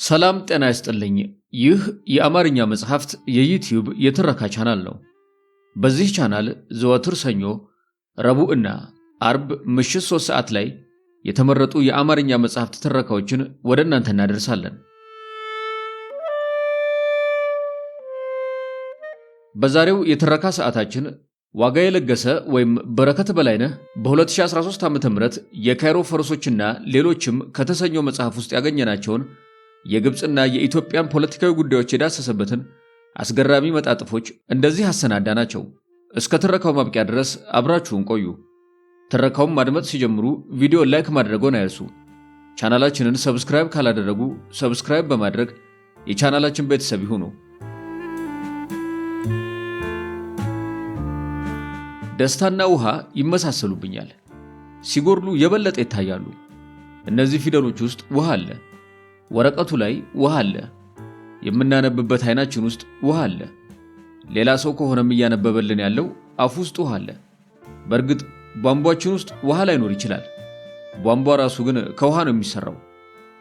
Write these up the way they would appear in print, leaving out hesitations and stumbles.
ሰላም ጤና ይስጥልኝ። ይህ የአማርኛ መጽሐፍት የዩቲዩብ የትረካ ቻናል ነው። በዚህ ቻናል ዘወትር ሰኞ፣ ረቡዕ እና አርብ ምሽት 3 ሰዓት ላይ የተመረጡ የአማርኛ መጽሐፍት ትረካዎችን ወደ እናንተ እናደርሳለን። በዛሬው የትረካ ሰዓታችን ዋጋ የለገሰ ወይም በረከት በላይነህ በ2013 ዓ.ም የካይሮ ፈረሶችና ሌሎችም ከተሰኘው መጽሐፍ ውስጥ ያገኘናቸውን የግብጽና የኢትዮጵያን ፖለቲካዊ ጉዳዮች የዳሰሰበትን አስገራሚ መጣጥፎች እንደዚህ አሰናዳናቸው። እስከ ትረካው ማብቂያ ድረስ አብራችሁን ቆዩ። ትረካውን ማድመጥ ሲጀምሩ ቪዲዮ ላይክ ማድረግዎን አይርሱ። ቻናላችንን ሰብስክራይብ ካላደረጉ ሰብስክራይብ በማድረግ የቻናላችን ቤተሰብ ይሁኑ። ደስታና ውሃ ይመሳሰሉብኛል፣ ሲጎርሉ የበለጠ ይታያሉ። እነዚህ ፊደሎች ውስጥ ውሃ አለ። ወረቀቱ ላይ ውሃ አለ። የምናነብበት አይናችን ውስጥ ውሃ አለ። ሌላ ሰው ከሆነም እያነበበልን ያለው አፉ ውስጥ ውሃ አለ። በእርግጥ ቧንቧችን ውስጥ ውሃ ላይኖር ይችላል። ቧንቧ ራሱ ግን ከውሃ ነው የሚሰራው።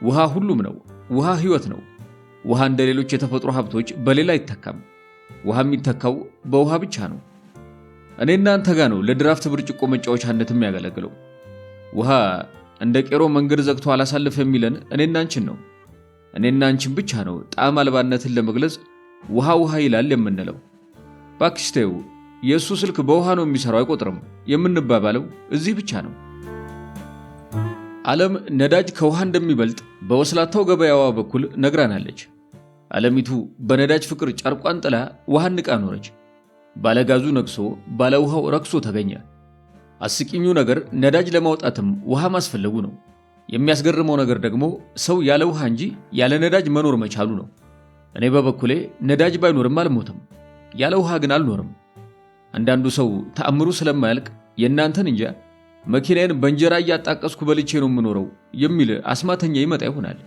ውሃ ሁሉም ነው። ውሃ ሕይወት ነው። ውሃ እንደ ሌሎች የተፈጥሮ ሀብቶች በሌላ አይተካም። ውሃ የሚተካው በውሃ ብቻ ነው። እኔና አንተ ጋር ነው ለድራፍት ብርጭቆ መጫወቻነት የሚያገለግለው። ውሃ እንደ ቄሮ መንገድ ዘግቶ አላሳልፍ የሚለን እኔና አንቺን ነው። እኔና አንቺን ብቻ ነው ጣዕም አልባነትን ለመግለጽ ውሃ ውሃ ይላል የምንለው። ባክስቴው የእሱ ስልክ በውሃ ነው የሚሰራው አይቆጥርም የምንባባለው እዚህ ብቻ ነው። ዓለም ነዳጅ ከውሃ እንደሚበልጥ በወስላታው ገበያዋ በኩል ነግራናለች። ዓለሚቱ በነዳጅ ፍቅር ጨርቋን ጥላ ውሃ ንቃ ኖረች። ባለጋዙ ነቅሶ ባለውሃው ረክሶ ተገኘ። አስቂኙ ነገር ነዳጅ ለማውጣትም ውሃ ማስፈለጉ ነው። የሚያስገርመው ነገር ደግሞ ሰው ያለ ውሃ እንጂ ያለ ነዳጅ መኖር መቻሉ ነው። እኔ በበኩሌ ነዳጅ ባይኖርም አልሞትም፣ ያለ ውሃ ግን አልኖርም። አንዳንዱ ሰው ተአምሩ ስለማያልቅ የእናንተን እንጃ መኪናዬን በእንጀራ እያጣቀስኩ በልቼ ነው የምኖረው የሚል አስማተኛ ይመጣ ይሆናል።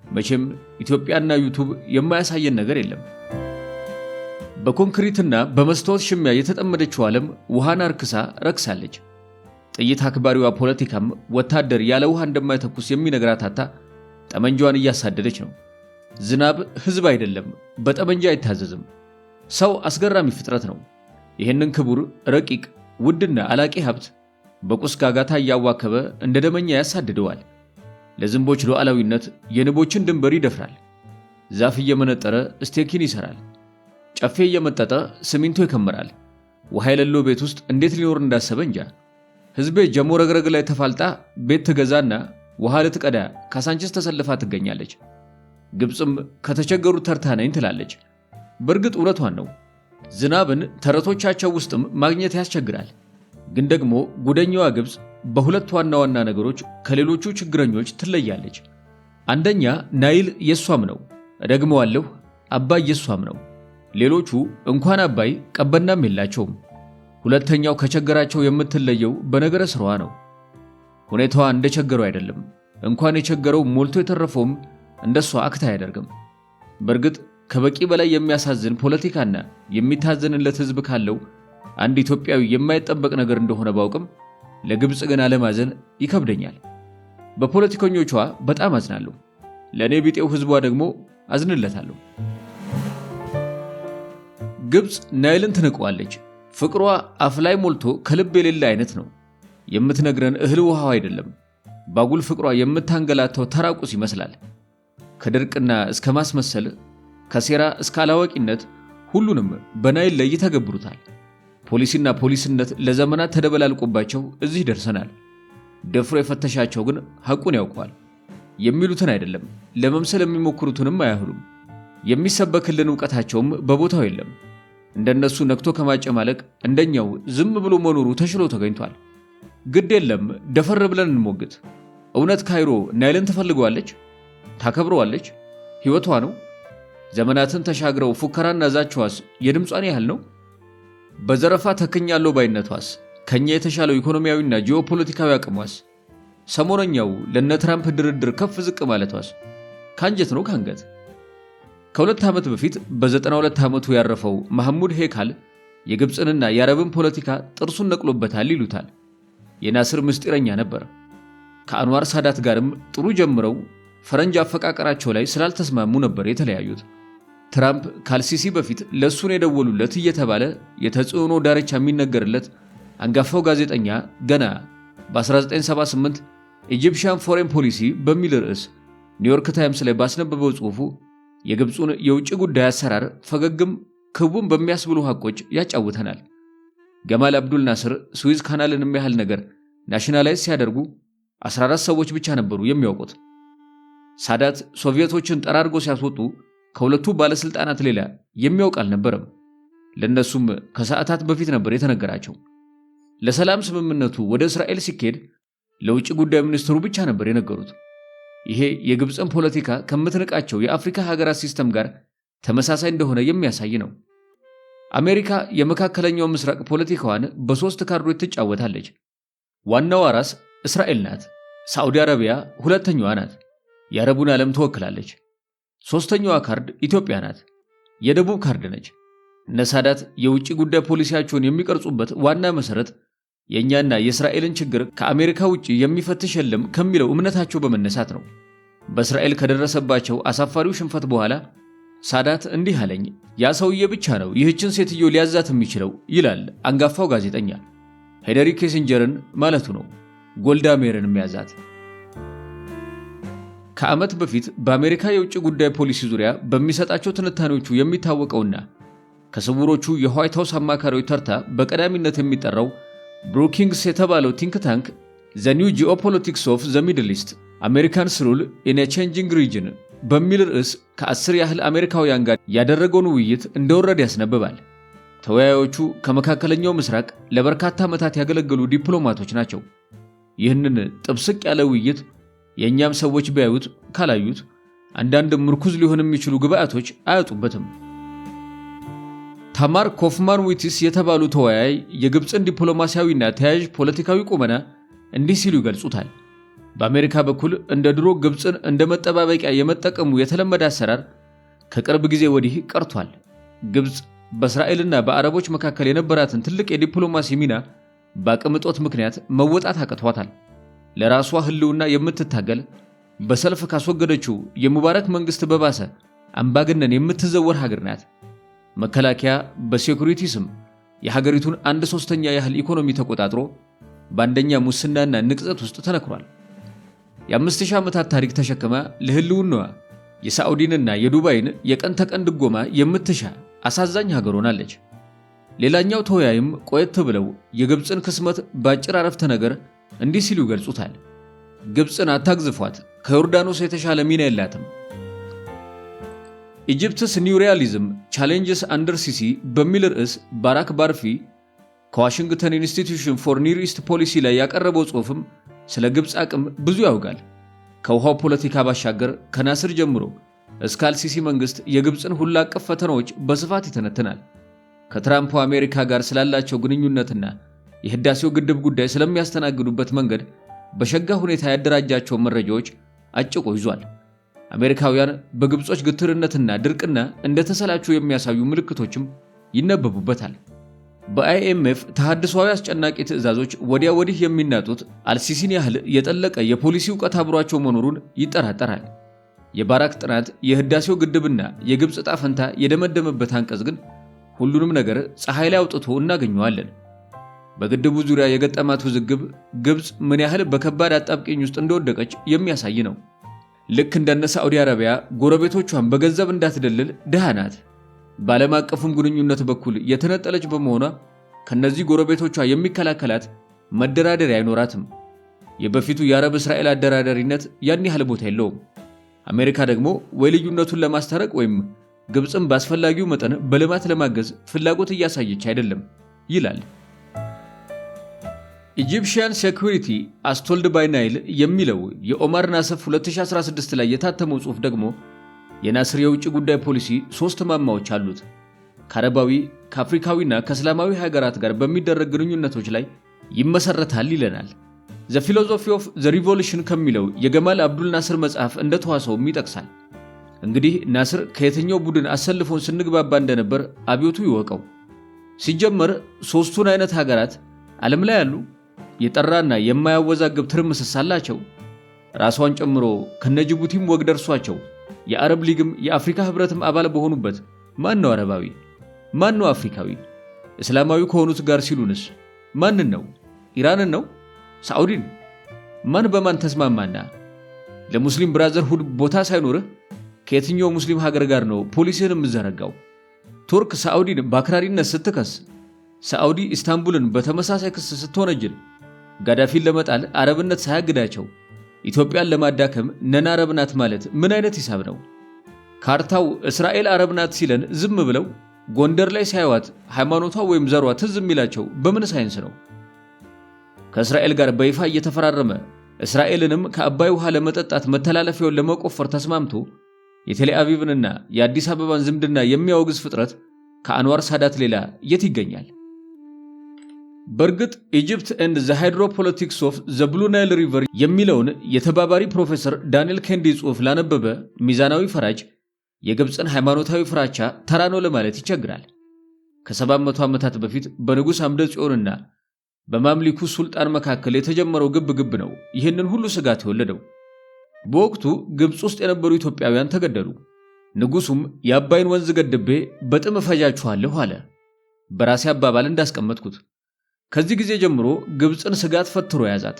መቼም ኢትዮጵያና ዩቱብ የማያሳየን ነገር የለም። በኮንክሪትና በመስታወት ሽሚያ የተጠመደችው ዓለም ውሃን አርክሳ ረክሳለች። ጥይት አክባሪዋ ፖለቲካም ወታደር ያለ ውሃ እንደማይተኩስ የሚነግራት አታ ጠመንጃዋን እያሳደደች ነው። ዝናብ ሕዝብ አይደለም፣ በጠመንጃ አይታዘዝም። ሰው አስገራሚ ፍጥረት ነው። ይህንን ክቡር፣ ረቂቅ፣ ውድና አላቂ ሀብት በቁስ ጋጋታ እያዋከበ እንደ ደመኛ ያሳድደዋል። ለዝንቦች ሉዓላዊነት የንቦችን ድንበር ይደፍራል። ዛፍ እየመነጠረ ስቴኪን ይሰራል። ጨፌ እየመጠጠ ሲሚንቶ ይከምራል። ውሃ የሌለው ቤት ውስጥ እንዴት ሊኖር እንዳሰበ እንጃ። ሕዝቤ ጀሞ ረግረግ ላይ ተፋልጣ ቤት ትገዛና ውሃ ልትቀዳ ካሳንቺስ ተሰልፋ ትገኛለች። ግብፅም ከተቸገሩ ተርታ ነኝ ትላለች። በእርግጥ እውነቷን ነው። ዝናብን ተረቶቻቸው ውስጥም ማግኘት ያስቸግራል። ግን ደግሞ ጉደኛዋ ግብፅ በሁለት ዋና ዋና ነገሮች ከሌሎቹ ችግረኞች ትለያለች። አንደኛ ናይል የሷም ነው፣ እደግመዋለሁ፣ አባይ የሷም ነው። ሌሎቹ እንኳን አባይ ቀበናም የላቸውም። ሁለተኛው ከቸገራቸው የምትለየው በነገረ ስራዋ ነው። ሁኔታዋ እንደቸገረው አይደለም። እንኳን የቸገረው ሞልቶ የተረፈውም እንደሷ አክታ አያደርግም። በእርግጥ ከበቂ በላይ የሚያሳዝን ፖለቲካና የሚታዘንለት ሕዝብ ካለው አንድ ኢትዮጵያዊ የማይጠበቅ ነገር እንደሆነ ባውቅም ለግብፅ ግን አለማዘን ይከብደኛል። በፖለቲከኞቿ በጣም አዝናለሁ። ለእኔ ቢጤው ሕዝቧ ደግሞ አዝንለታለሁ። ግብፅ ናይልን ትንቀዋለች። ፍቅሯ አፍ ላይ ሞልቶ ከልብ የሌለ አይነት ነው። የምትነግረን እህል ውሃው አይደለም። ባጉል ፍቅሯ የምታንገላተው ተራቁስ ይመስላል። ከድርቅና እስከ ማስመሰል፣ ከሴራ እስከ አላዋቂነት ሁሉንም በናይል ላይ ይተገብሩታል። ፖሊሲና ፖሊስነት ለዘመናት ተደበላልቆባቸው እዚህ ደርሰናል። ደፍሮ የፈተሻቸው ግን ሐቁን ያውቀዋል። የሚሉትን አይደለም፣ ለመምሰል የሚሞክሩትንም አያህሉም። የሚሰበክልን ዕውቀታቸውም በቦታው የለም። እንደነሱ ነክቶ ከማጨማለቅ እንደኛው ዝም ብሎ መኖሩ ተሽሎ ተገኝቷል። ግድ የለም፣ ደፈር ብለን እንሞግት። እውነት ካይሮ ናይልን ትፈልገዋለች? ታከብረዋለች? ሕይወቷ ነው። ዘመናትን ተሻግረው ፉከራና ዛቻዋስ የድምጿን ያህል ነው። በዘረፋ ተክኛለሁ ባይነቷስ ከኛ የተሻለው ኢኮኖሚያዊና ጂኦፖለቲካዊ አቅሟስ? ሰሞነኛው ለነ ትራምፕ ድርድር ከፍ ዝቅ ማለቷስ ካንጀት ነው ካንገት። ከሁለት ዓመት በፊት በ92 ዓመቱ ያረፈው መሐሙድ ሄካል የግብፅንና የአረብን ፖለቲካ ጥርሱን ነቅሎበታል ይሉታል። የናስር ምስጢረኛ ነበር። ከአንዋር ሳዳት ጋርም ጥሩ ጀምረው ፈረንጅ አፈቃቀራቸው ላይ ስላልተስማሙ ነበር የተለያዩት። ትራምፕ ካልሲሲ በፊት ለሱን የደወሉለት እየተባለ የተጽዕኖ ዳርቻ የሚነገርለት አንጋፋው ጋዜጠኛ ገና በ1978 ኢጂፕሽያን ፎሬን ፖሊሲ በሚል ርዕስ ኒውዮርክ ታይምስ ላይ ባስነበበው ጽሑፉ የግብፁን የውጭ ጉዳይ አሰራር ፈገግም ክቡም በሚያስብሉ ሐቆች ያጫውተናል። ገማል አብዱል ናስር ስዊዝ ካናልን የሚያህል ነገር ናሽናላይዝ ሲያደርጉ 14 ሰዎች ብቻ ነበሩ የሚያውቁት። ሳዳት ሶቪየቶችን ጠራርጎ ሲያስወጡ ከሁለቱ ባለስልጣናት ሌላ የሚያውቅ አልነበረም። ለነሱም ከሰዓታት በፊት ነበር የተነገራቸው። ለሰላም ስምምነቱ ወደ እስራኤል ሲኬድ ለውጭ ጉዳይ ሚኒስትሩ ብቻ ነበር የነገሩት። ይሄ የግብፅን ፖለቲካ ከምትንቃቸው የአፍሪካ ሀገራት ሲስተም ጋር ተመሳሳይ እንደሆነ የሚያሳይ ነው። አሜሪካ የመካከለኛው ምስራቅ ፖለቲካዋን በሶስት ካርዶች ትጫወታለች። ዋናዋ ራስ እስራኤል ናት። ሳዑዲ አረቢያ ሁለተኛዋ ናት። የአረቡን ዓለም ትወክላለች። ሶስተኛዋ ካርድ ኢትዮጵያ ናት። የደቡብ ካርድ ነች። እነ ሳዳት የውጭ ጉዳይ ፖሊሲያቸውን የሚቀርጹበት ዋና መሰረት የእኛና የእስራኤልን ችግር ከአሜሪካ ውጭ የሚፈትሽ የለም ከሚለው እምነታቸው በመነሳት ነው። በእስራኤል ከደረሰባቸው አሳፋሪው ሽንፈት በኋላ ሳዳት እንዲህ አለኝ፣ ያ ሰውዬ ብቻ ነው ይህችን ሴትዮ ሊያዛት የሚችለው ይላል አንጋፋው ጋዜጠኛ። ሄንሪ ኪሲንጀርን ማለቱ ነው፣ ጎልዳ ሜርን የሚያዛት። ከዓመት በፊት በአሜሪካ የውጭ ጉዳይ ፖሊሲ ዙሪያ በሚሰጣቸው ትንታኔዎቹ የሚታወቀውና ከስውሮቹ የዋይት ሃውስ አማካሪዎች ተርታ በቀዳሚነት የሚጠራው ብሩኪንግስ የተባለው ቲንክ ታንክ ዘ ኒው ጂኦፖለቲክስ ኦፍ ዘ ሚድል ኢስት አሜሪካንስ ሩል ኢን ኤ ቼንጂንግ ሪጅን በሚል ርዕስ ከ10 ያህል አሜሪካውያን ጋር ያደረገውን ውይይት እንደወረደ ያስነብባል። ተወያዮቹ ከመካከለኛው ምስራቅ ለበርካታ ዓመታት ያገለገሉ ዲፕሎማቶች ናቸው። ይህንን ጥብስቅ ያለ ውይይት የእኛም ሰዎች ቢያዩት ካላዩት አንዳንድ ምርኩዝ ሊሆን የሚችሉ ግብአቶች አያጡበትም። ታማር ኮፍማን ዊቲስ የተባሉ ተወያይ የግብፅን ዲፕሎማሲያዊና ተያያዥ ፖለቲካዊ ቁመና እንዲህ ሲሉ ይገልጹታል። በአሜሪካ በኩል እንደ ድሮ ግብፅን እንደ መጠባበቂያ የመጠቀሙ የተለመደ አሰራር ከቅርብ ጊዜ ወዲህ ቀርቷል። ግብፅ በእስራኤልና በአረቦች መካከል የነበራትን ትልቅ የዲፕሎማሲ ሚና በአቅም እጦት ምክንያት መወጣት አቅቷታል። ለራሷ ህልውና የምትታገል በሰልፍ ካስወገደችው የሙባረክ መንግስት በባሰ አምባገነን የምትዘወር ሀገር ናት። መከላከያ በሴኩሪቲ ስም የሀገሪቱን 1/3 ያህል ኢኮኖሚ ተቆጣጥሮ በአንደኛ ሙስናና ንቅዘት ውስጥ ተነክሯል። የ5000 ዓመታት ታሪክ ተሸክማ ለህልውናዋ የሳዑዲንና የዱባይን የቀን ተቀን ድጎማ የምትሻ አሳዛኝ ሀገር ሆናለች። ሌላኛው ተወያይም ቆየት ብለው የግብፅን ክስመት ባጭር አረፍተ ነገር እንዲህ ሲሉ ይገልጹታል። ግብፅን አታግዝፏት፣ ከዮርዳኖስ የተሻለ ሚና የላትም። ኢጂፕትስ ኒው ሪያሊዝም ቻሌንጅስ አንደር ሲሲ በሚል ርዕስ ባራክ ባርፊ ከዋሽንግተን ኢንስቲትዩሽን ፎር ኒር ኢስት ፖሊሲ ላይ ያቀረበው ጽሑፍም ስለ ግብፅ አቅም ብዙ ያውጋል። ከውሃው ፖለቲካ ባሻገር ከናስር ጀምሮ እስከ አልሲሲ መንግስት የግብፅን ሁሉ አቀፍ ፈተናዎች በስፋት ይተነትናል። ከትራምፕ አሜሪካ ጋር ስላላቸው ግንኙነትና የህዳሴው ግድብ ጉዳይ ስለሚያስተናግዱበት መንገድ በሸጋ ሁኔታ ያደራጃቸው መረጃዎች አጭቆ ይዟል። አሜሪካውያን በግብጾች ግትርነትና ድርቅና እንደተሰላቹ የሚያሳዩ ምልክቶችም ይነበቡበታል። በአይኤምኤፍ ተሐድሷዊ አስጨናቂ ትዕዛዞች ወዲያ ወዲህ የሚናጡት አልሲሲን ያህል የጠለቀ የፖሊሲ ዕውቀት አብሯቸው መኖሩን ይጠራጠራል። የባራክ ጥናት የህዳሴው ግድብና የግብፅ ዕጣ ፈንታ የደመደመበት አንቀጽ ግን ሁሉንም ነገር ፀሐይ ላይ አውጥቶ እናገኘዋለን። በግድቡ ዙሪያ የገጠማት ውዝግብ ግብፅ ምን ያህል በከባድ አጣብቂኝ ውስጥ እንደወደቀች የሚያሳይ ነው። ልክ እንደነ ሳዑዲ አረቢያ ጎረቤቶቿን በገንዘብ እንዳትደልል ድሃ ናት። በዓለም አቀፉም ግንኙነት በኩል የተነጠለች በመሆኗ ከነዚህ ጎረቤቶቿ የሚከላከላት መደራደሪያ አይኖራትም። የበፊቱ የአረብ እስራኤል አደራዳሪነት ያን ያህል ቦታ የለውም። አሜሪካ ደግሞ ወይ ልዩነቱን ለማስታረቅ ወይም ግብፅን በአስፈላጊው መጠን በልማት ለማገዝ ፍላጎት እያሳየች አይደለም ይላል። ኢጂፕሽያን ሴኩሪቲ አስቶልድ ባይ ናይል የሚለው የኦማር ናሰፍ 2016 ላይ የታተመው ጽሑፍ ደግሞ የናስር የውጭ ጉዳይ ፖሊሲ 3 ማማዎች አሉት። ከአረባዊ ከአፍሪካዊና ከእስላማዊ ሀገራት ጋር በሚደረግ ግንኙነቶች ላይ ይመሰረታል ይለናል። ዘ ፊሎሶፊ ኦፍ ዘ ሪቮሉሽን ከሚለው የገማል አብዱል ናስር መጽሐፍ እንደተዋሰውም ይጠቅሳል። እንግዲህ ናስር ከየትኛው ቡድን አሰልፎን ስንግባባ እንደነበር አብዮቱ ይወቀው። ሲጀመር 3ቱን አይነት ሀገራት ዓለም ላይ ያሉ የጠራና የማያወዛግብ ትርምስስ አላቸው። ራሷን ጨምሮ ከነጅቡቲም ወግ ደርሷቸው የአረብ ሊግም የአፍሪካ ህብረትም አባል በሆኑበት ማን ነው አረባዊ? ማን ነው አፍሪካዊ? እስላማዊ ከሆኑት ጋር ሲሉንስ ማንን ነው? ኢራንን ነው? ሳዑዲን? ማን በማን ተስማማና? ለሙስሊም ብራዘርሁድ ቦታ ሳይኖርህ ከየትኛው ሙስሊም ሀገር ጋር ነው ፖሊሲህን የምትዘረጋው? ቱርክ ሳዑዲን በአክራሪነት ስትከስ፣ ሳዑዲ ኢስታንቡልን በተመሳሳይ ክስ ስትወነጅል፣ ጋዳፊን ለመጣል አረብነት ሳያግዳቸው ኢትዮጵያን ለማዳከም ነን አረብ ናት ማለት ምን አይነት ሂሳብ ነው? ካርታው እስራኤል አረብ ናት ሲለን ዝም ብለው ጎንደር ላይ ሳይዋት ሃይማኖቷ ወይም ዘሯ ትዝ የሚላቸው በምን ሳይንስ ነው? ከእስራኤል ጋር በይፋ እየተፈራረመ እስራኤልንም ከአባይ ውሃ ለመጠጣት መተላለፊያውን ለመቆፈር ተስማምቶ የቴል አቪቭንና የአዲስ አበባን ዝምድና የሚያወግዝ ፍጥረት ከአንዋር ሳዳት ሌላ የት ይገኛል? በእርግጥ ኢጅፕት ኤንድ ዘ ሃይድሮፖለቲክስ ኦፍ ዘ ብሉ ናይል ሪቨር የሚለውን የተባባሪ ፕሮፌሰር ዳንኤል ኬንዲ ጽሑፍ ላነበበ ሚዛናዊ ፈራጅ የግብፅን ሃይማኖታዊ ፍራቻ ተራ ነው ለማለት ይቸግራል። ከ700 ዓመታት በፊት በንጉሥ አምደ ጽዮንና በማምሊኩ ሱልጣን መካከል የተጀመረው ግብ ነው ይህንን ሁሉ ስጋት የወለደው። በወቅቱ ግብፅ ውስጥ የነበሩ ኢትዮጵያውያን ተገደሉ። ንጉሱም የአባይን ወንዝ ገድቤ በጥም ፈጃችኋለሁ አለ። በራሴ አባባል እንዳስቀመጥኩት ከዚህ ጊዜ ጀምሮ ግብፅን ስጋት ፈትሮ ያዛት።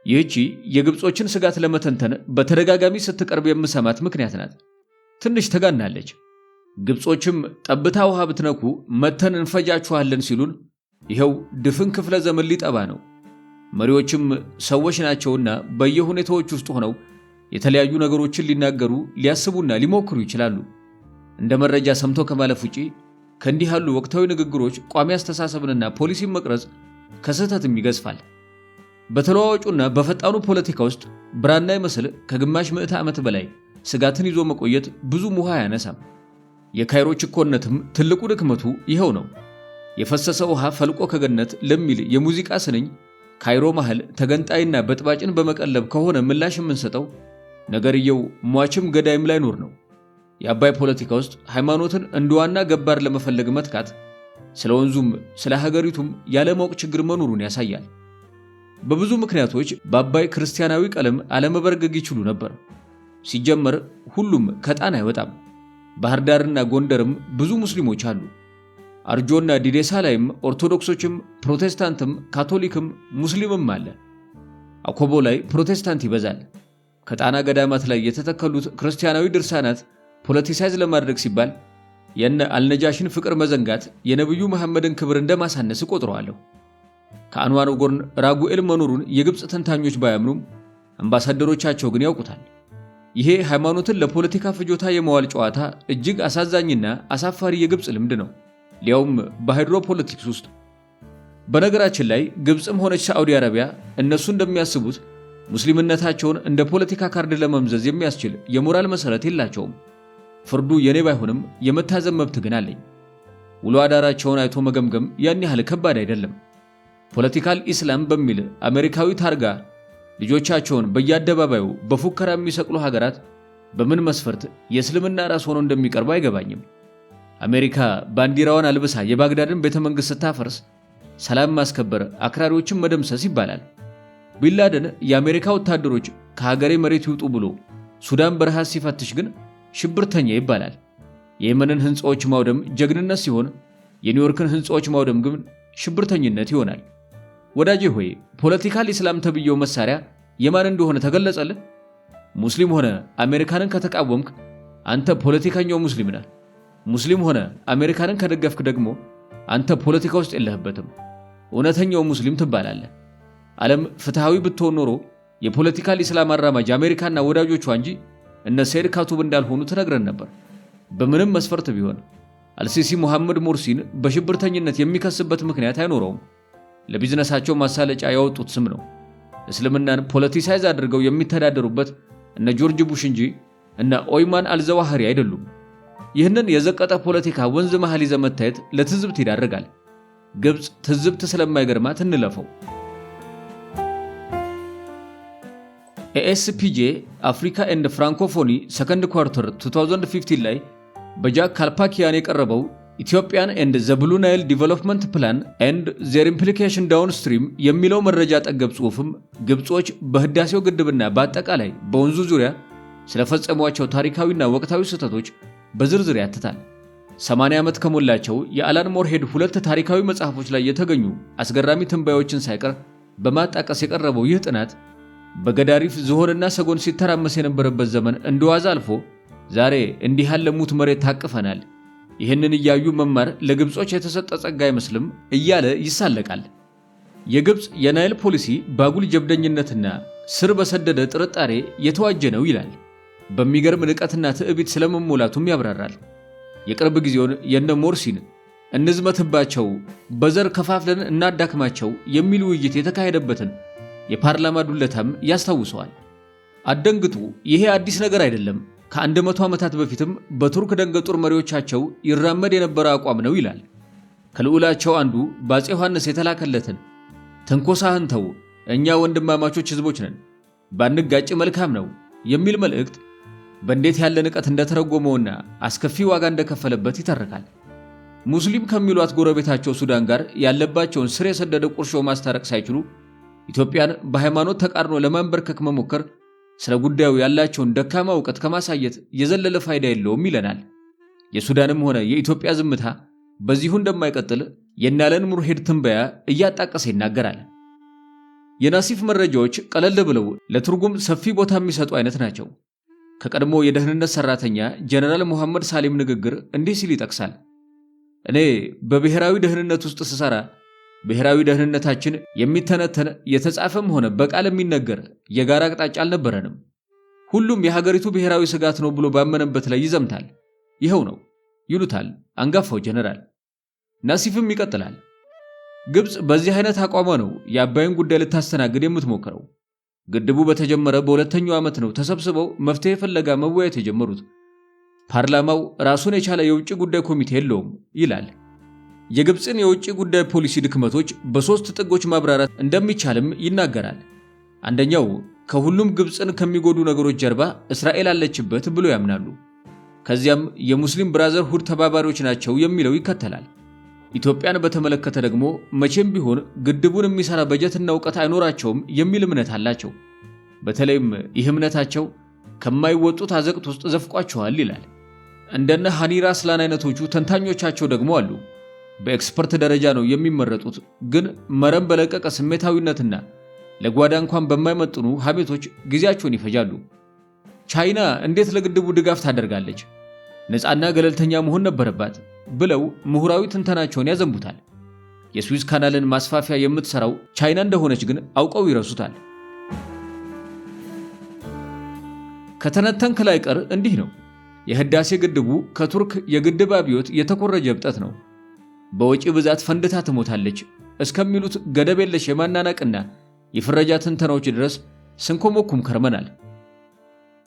ይህቺ የግብጾችን ስጋት ለመተንተን በተደጋጋሚ ስትቀርብ የምሰማት ምክንያት ናት። ትንሽ ተጋናለች። ግብጾችም ጠብታ ውሃ ብትነኩ መተን እንፈጃችኋለን ሲሉን ይኸው ድፍን ክፍለ ዘመን ሊጠባ ነው። መሪዎችም ሰዎች ናቸውና በየሁኔታዎች ውስጥ ሆነው የተለያዩ ነገሮችን ሊናገሩ ሊያስቡና ሊሞክሩ ይችላሉ። እንደ መረጃ ሰምቶ ከማለፍ ውጪ ከእንዲህ ያሉ ወቅታዊ ንግግሮች ቋሚ አስተሳሰብንና ፖሊሲን መቅረጽ ከስህተትም ይገዝፋል። በተለዋዋጩና በፈጣኑ ፖለቲካ ውስጥ ብራና ይመስል ከግማሽ ምዕተ ዓመት በላይ ስጋትን ይዞ መቆየት ብዙም ውሃ አያነሳም። የካይሮ ችኮነትም ትልቁ ድክመቱ ይኸው ነው። የፈሰሰ ውሃ ፈልቆ ከገነት ለሚል የሙዚቃ ስንኝ ካይሮ መሃል ተገንጣይና በጥባጭን በመቀለብ ከሆነ ምላሽ የምንሰጠው ነገርየው ሟችም ገዳይም ላይ ኖር ነው። የአባይ ፖለቲካ ውስጥ ሃይማኖትን እንደዋና ገባር ለመፈለግ መትካት ስለ ወንዙም ስለ ሀገሪቱም ያለማወቅ ችግር መኖሩን ያሳያል። በብዙ ምክንያቶች በአባይ ክርስቲያናዊ ቀለም አለመበርገግ ይችሉ ነበር። ሲጀመር ሁሉም ከጣና አይወጣም። ባህር ዳርና ጎንደርም ብዙ ሙስሊሞች አሉ። አርጆና ዲዴሳ ላይም ኦርቶዶክሶችም ፕሮቴስታንትም ካቶሊክም ሙስሊምም አለ። አኮቦ ላይ ፕሮቴስታንት ይበዛል። ከጣና ገዳማት ላይ የተተከሉት ክርስቲያናዊ ድርሳናት ፖለቲሳይዝ ለማድረግ ሲባል የነ አልነጃሽን ፍቅር መዘንጋት የነብዩ መሐመድን ክብር እንደማሳነስ ቆጥረዋለሁ። ከአንዋር ጎን ራጉኤል መኖሩን የግብፅ ተንታኞች ባያምኑም አምባሳደሮቻቸው ግን ያውቁታል። ይሄ ሃይማኖትን ለፖለቲካ ፍጆታ የመዋል ጨዋታ እጅግ አሳዛኝና አሳፋሪ የግብፅ ልምድ ነው፣ ሊያውም በሃይድሮፖለቲክስ ውስጥ። በነገራችን ላይ ግብፅም ሆነች ሳዑዲ አረቢያ እነሱ እንደሚያስቡት ሙስሊምነታቸውን እንደ ፖለቲካ ካርድ ለመምዘዝ የሚያስችል የሞራል መሰረት የላቸውም። ፍርዱ የኔ ባይሆንም የመታዘብ መብት ግን አለኝ። ውሎ አዳራቸውን አይቶ መገምገም ያን ያህል ከባድ አይደለም። ፖለቲካል ኢስላም በሚል አሜሪካዊ ታርጋ ልጆቻቸውን በየአደባባዩ በፉከራ የሚሰቅሉ ሀገራት በምን መስፈርት የእስልምና ራስ ሆኖ እንደሚቀርቡ አይገባኝም። አሜሪካ ባንዲራዋን አልብሳ የባግዳድን ቤተመንግስት ስታፈርስ ሰላም ማስከበር አክራሪዎችን መደምሰስ ይባላል። ቢንላደን የአሜሪካ ወታደሮች ከሀገሬ መሬት ይውጡ ብሎ ሱዳን በረሃ ሲፈትሽ ግን ሽብርተኛ ይባላል። የየመንን ህንጻዎች ማውደም ጀግንነት ሲሆን የኒውዮርክን ህንጻዎች ማውደም ግን ሽብርተኝነት ይሆናል። ወዳጄ ሆይ ፖለቲካል ኢስላም ተብየው መሳሪያ የማን እንደሆነ ተገለጸልህ? ሙስሊም ሆነ አሜሪካንን ከተቃወምክ አንተ ፖለቲከኛው ሙስሊም ነህ። ሙስሊም ሆነ አሜሪካንን ከደገፍክ ደግሞ አንተ ፖለቲካ ውስጥ የለህበትም፣ እውነተኛው ሙስሊም ትባላለህ። ዓለም ፍትሃዊ ብትሆን ኖሮ የፖለቲካል ኢስላም አራማጅ አሜሪካና ወዳጆቿ እንጂ እነ ሰይድ ካቱብ እንዳልሆኑ ተነግረን ነበር። በምንም መስፈርት ቢሆን አልሲሲ ሙሐመድ ሞርሲን በሽብርተኝነት የሚከስበት ምክንያት አይኖረውም። ለቢዝነሳቸው ማሳለጫ ያወጡት ስም ነው። እስልምናን ፖለቲሳይዝ አድርገው የሚተዳደሩበት እነ ጆርጅ ቡሽ እንጂ እነ ኦይማን አልዘዋህሪ አይደሉም። ይህንን የዘቀጠ ፖለቲካ ወንዝ መሃል ይዘ መታየት ለትዝብት ይዳርጋል። ግብፅ ትዝብት ስለማይገርማት እንለፈው። ኤኤስፒጄ አፍሪካ ኤንድ ፍራንኮፎኒ ሰከንድ ኳርተር 2015 ላይ በጃክ ካልፓኪያን የቀረበው ኢትዮጵያን ኤንድ ዘ ብሉ ናይል ዲቨሎፕመንት ፕላን ኤንድ ዜር ኢምፕሊኬሽን ዳውንስትሪም የሚለው መረጃ ጠገብ ጽሑፍም ግብጾች በህዳሴው ግድብና በአጠቃላይ በወንዙ ዙሪያ ስለፈጸሟቸው ታሪካዊና ወቅታዊ ስህተቶች በዝርዝር ያትታል። 80 ዓመት ከሞላቸው የአላን ሞርሄድ 2 ታሪካዊ መጽሐፎች ላይ የተገኙ አስገራሚ ትንባዮችን ሳይቀር በማጣቀስ የቀረበው ይህ ጥናት በገዳሪፍ ዝሆንና ሰጎን ሲተራመስ የነበረበት ዘመን እንደዋዛ አልፎ ዛሬ እንዲህ ያለ ሙት መሬት ታቅፈናል፣ ይህንን እያዩ መማር ለግብጾች የተሰጠ ጸጋ አይመስልም እያለ ይሳለቃል። የግብጽ የናይል ፖሊሲ ባጉል ጀብደኝነትና ስር በሰደደ ጥርጣሬ የተዋጀ ነው ይላል። በሚገርም ንቀትና ትዕቢት ስለመሞላቱም ያብራራል። የቅርብ ጊዜውን የነ ሞርሲን እንዝመትባቸው፣ በዘር ከፋፍለን እናዳክማቸው የሚል ውይይት የተካሄደበትን የፓርላማ ዱለታም ያስታውሰዋል። አደንግጡ፣ ይሄ አዲስ ነገር አይደለም፣ ከ100 ዓመታት በፊትም በቱርክ ደንገጡር መሪዎቻቸው ይራመድ የነበረ አቋም ነው ይላል። ከልዑላቸው አንዱ በአፄ ዮሐንስ የተላከለትን ትንኮሳህን ተው፣ እኛ ወንድማማቾች ህዝቦች ነን፣ ባንጋጭ መልካም ነው የሚል መልእክት በእንዴት ያለ ንቀት እንደተረጎመውና አስከፊ ዋጋ እንደከፈለበት ይተርካል። ሙስሊም ከሚሏት ጎረቤታቸው ሱዳን ጋር ያለባቸውን ስር የሰደደ ቁርሾ ማስታረቅ ሳይችሉ ኢትዮጵያን በሃይማኖት ተቃርኖ ለማንበርከክ መሞከር ስለ ጉዳዩ ያላቸውን ደካማ ዕውቀት ከማሳየት የዘለለ ፋይዳ የለውም ይለናል። የሱዳንም ሆነ የኢትዮጵያ ዝምታ በዚሁ እንደማይቀጥል የናለን ሙርሄድ ትንበያ እያጣቀሰ ይናገራል። የናሲፍ መረጃዎች ቀለል ብለው ለትርጉም ሰፊ ቦታ የሚሰጡ አይነት ናቸው። ከቀድሞ የደህንነት ሰራተኛ ጀነራል መሐመድ ሳሊም ንግግር እንዲህ ሲል ይጠቅሳል። እኔ በብሔራዊ ደህንነት ውስጥ ስሰራ ብሔራዊ ደህንነታችን የሚተነተን የተጻፈም ሆነ በቃል የሚነገር የጋራ አቅጣጫ አልነበረንም። ሁሉም የሀገሪቱ ብሔራዊ ስጋት ነው ብሎ ባመነበት ላይ ይዘምታል። ይኸው ነው ይሉታል አንጋፋው ጀነራል። ናሲፍም ይቀጥላል። ግብጽ በዚህ አይነት አቋሟ ነው የአባይን ጉዳይ ልታስተናግድ የምትሞክረው። ግድቡ በተጀመረ በሁለተኛው ዓመት ነው ተሰብስበው መፍትሄ ፍለጋ መወያየት የጀመሩት። ፓርላማው ራሱን የቻለ የውጭ ጉዳይ ኮሚቴ የለውም ይላል። የግብጽን የውጭ ጉዳይ ፖሊሲ ድክመቶች በሶስት ጥጎች ማብራራት እንደሚቻልም ይናገራል። አንደኛው ከሁሉም ግብጽን ከሚጎዱ ነገሮች ጀርባ እስራኤል አለችበት ብሎ ያምናሉ። ከዚያም የሙስሊም ብራዘርሁድ ተባባሪዎች ናቸው የሚለው ይከተላል። ኢትዮጵያን በተመለከተ ደግሞ መቼም ቢሆን ግድቡን የሚሰራ በጀትና ዕውቀት አይኖራቸውም የሚል እምነት አላቸው። በተለይም ይህ እምነታቸው ከማይወጡት አዘቅት ውስጥ ዘፍቋቸዋል ይላል። እንደነ ሃኒራ ስላን አይነቶቹ ተንታኞቻቸው ደግሞ አሉ። በኤክስፐርት ደረጃ ነው የሚመረጡት፣ ግን መረም በለቀቀ ስሜታዊነትና ለጓዳ እንኳን በማይመጥኑ ሀሜቶች ጊዜያቸውን ይፈጃሉ። ቻይና እንዴት ለግድቡ ድጋፍ ታደርጋለች? ነፃና ገለልተኛ መሆን ነበረባት ብለው ምሁራዊ ትንተናቸውን ያዘንቡታል። የስዊዝ ካናልን ማስፋፊያ የምትሰራው ቻይና እንደሆነች ግን አውቀው ይረሱታል። ከተነተንክ ላይ ቀር እንዲህ ነው። የህዳሴ ግድቡ ከቱርክ የግድብ አብዮት የተኮረጀ እብጠት ነው። በወጪ ብዛት ፈንድታ ትሞታለች እስከሚሉት ገደብ የለሽ የማናናቅና የፍረጃ ትንተናዎች ድረስ ስንኮሞኩም ከርመናል።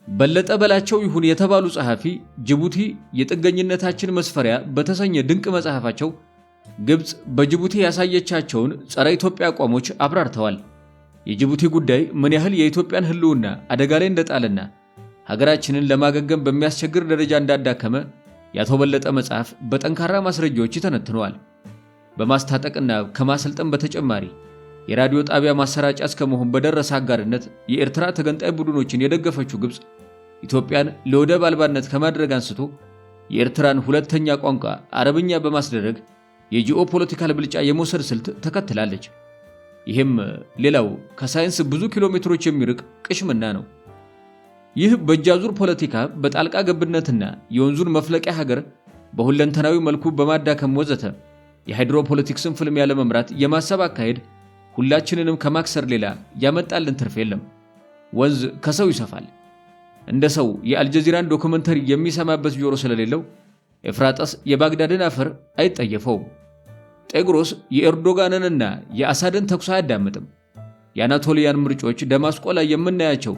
በለጠ በላቸው ይሁን የተባሉ ጸሐፊ ጅቡቲ የጥገኝነታችን መስፈሪያ በተሰኘ ድንቅ መጽሐፋቸው ግብጽ በጅቡቲ ያሳየቻቸውን ጸረ ኢትዮጵያ አቋሞች አብራርተዋል። የጅቡቲ ጉዳይ ምን ያህል የኢትዮጵያን ህልውና አደጋ ላይ እንደጣለና ሀገራችንን ለማገገም በሚያስቸግር ደረጃ እንዳዳከመ ያቶ በለጠ መጽሐፍ በጠንካራ ማስረጃዎች ይተነትነዋል። በማስታጠቅና ከማሰልጠን በተጨማሪ የራዲዮ ጣቢያ ማሰራጫ እስከመሆን በደረሰ አጋርነት የኤርትራ ተገንጣይ ቡድኖችን የደገፈችው ግብጽ ኢትዮጵያን ለወደብ አልባነት ከማድረግ አንስቶ የኤርትራን ሁለተኛ ቋንቋ አረብኛ በማስደረግ የጂኦፖለቲካል ብልጫ የመውሰድ ስልት ተከትላለች። ይህም ሌላው ከሳይንስ ብዙ ኪሎ ሜትሮች የሚርቅ ቅሽምና ነው። ይህ በእጃዙር ፖለቲካ በጣልቃ ገብነትና የወንዙን መፍለቂያ ሀገር በሁለንተናዊ መልኩ በማዳከም ወዘተ የሃይድሮፖለቲክስን ፍልሚያ ለመምራት የማሰብ አካሄድ ሁላችንንም ከማክሰር ሌላ ያመጣልን ትርፍ የለም። ወንዝ ከሰው ይሰፋል። እንደ ሰው የአልጀዚራን ዶክመንተሪ የሚሰማበት ጆሮ ስለሌለው ኤፍራጣስ የባግዳድን አፈር አይጠየፈውም። ጤግሮስ የኤርዶጋንንና የአሳድን ተኩስ አያዳምጥም። የአናቶሊያን ምርጮች ደማስቆ ላይ የምናያቸው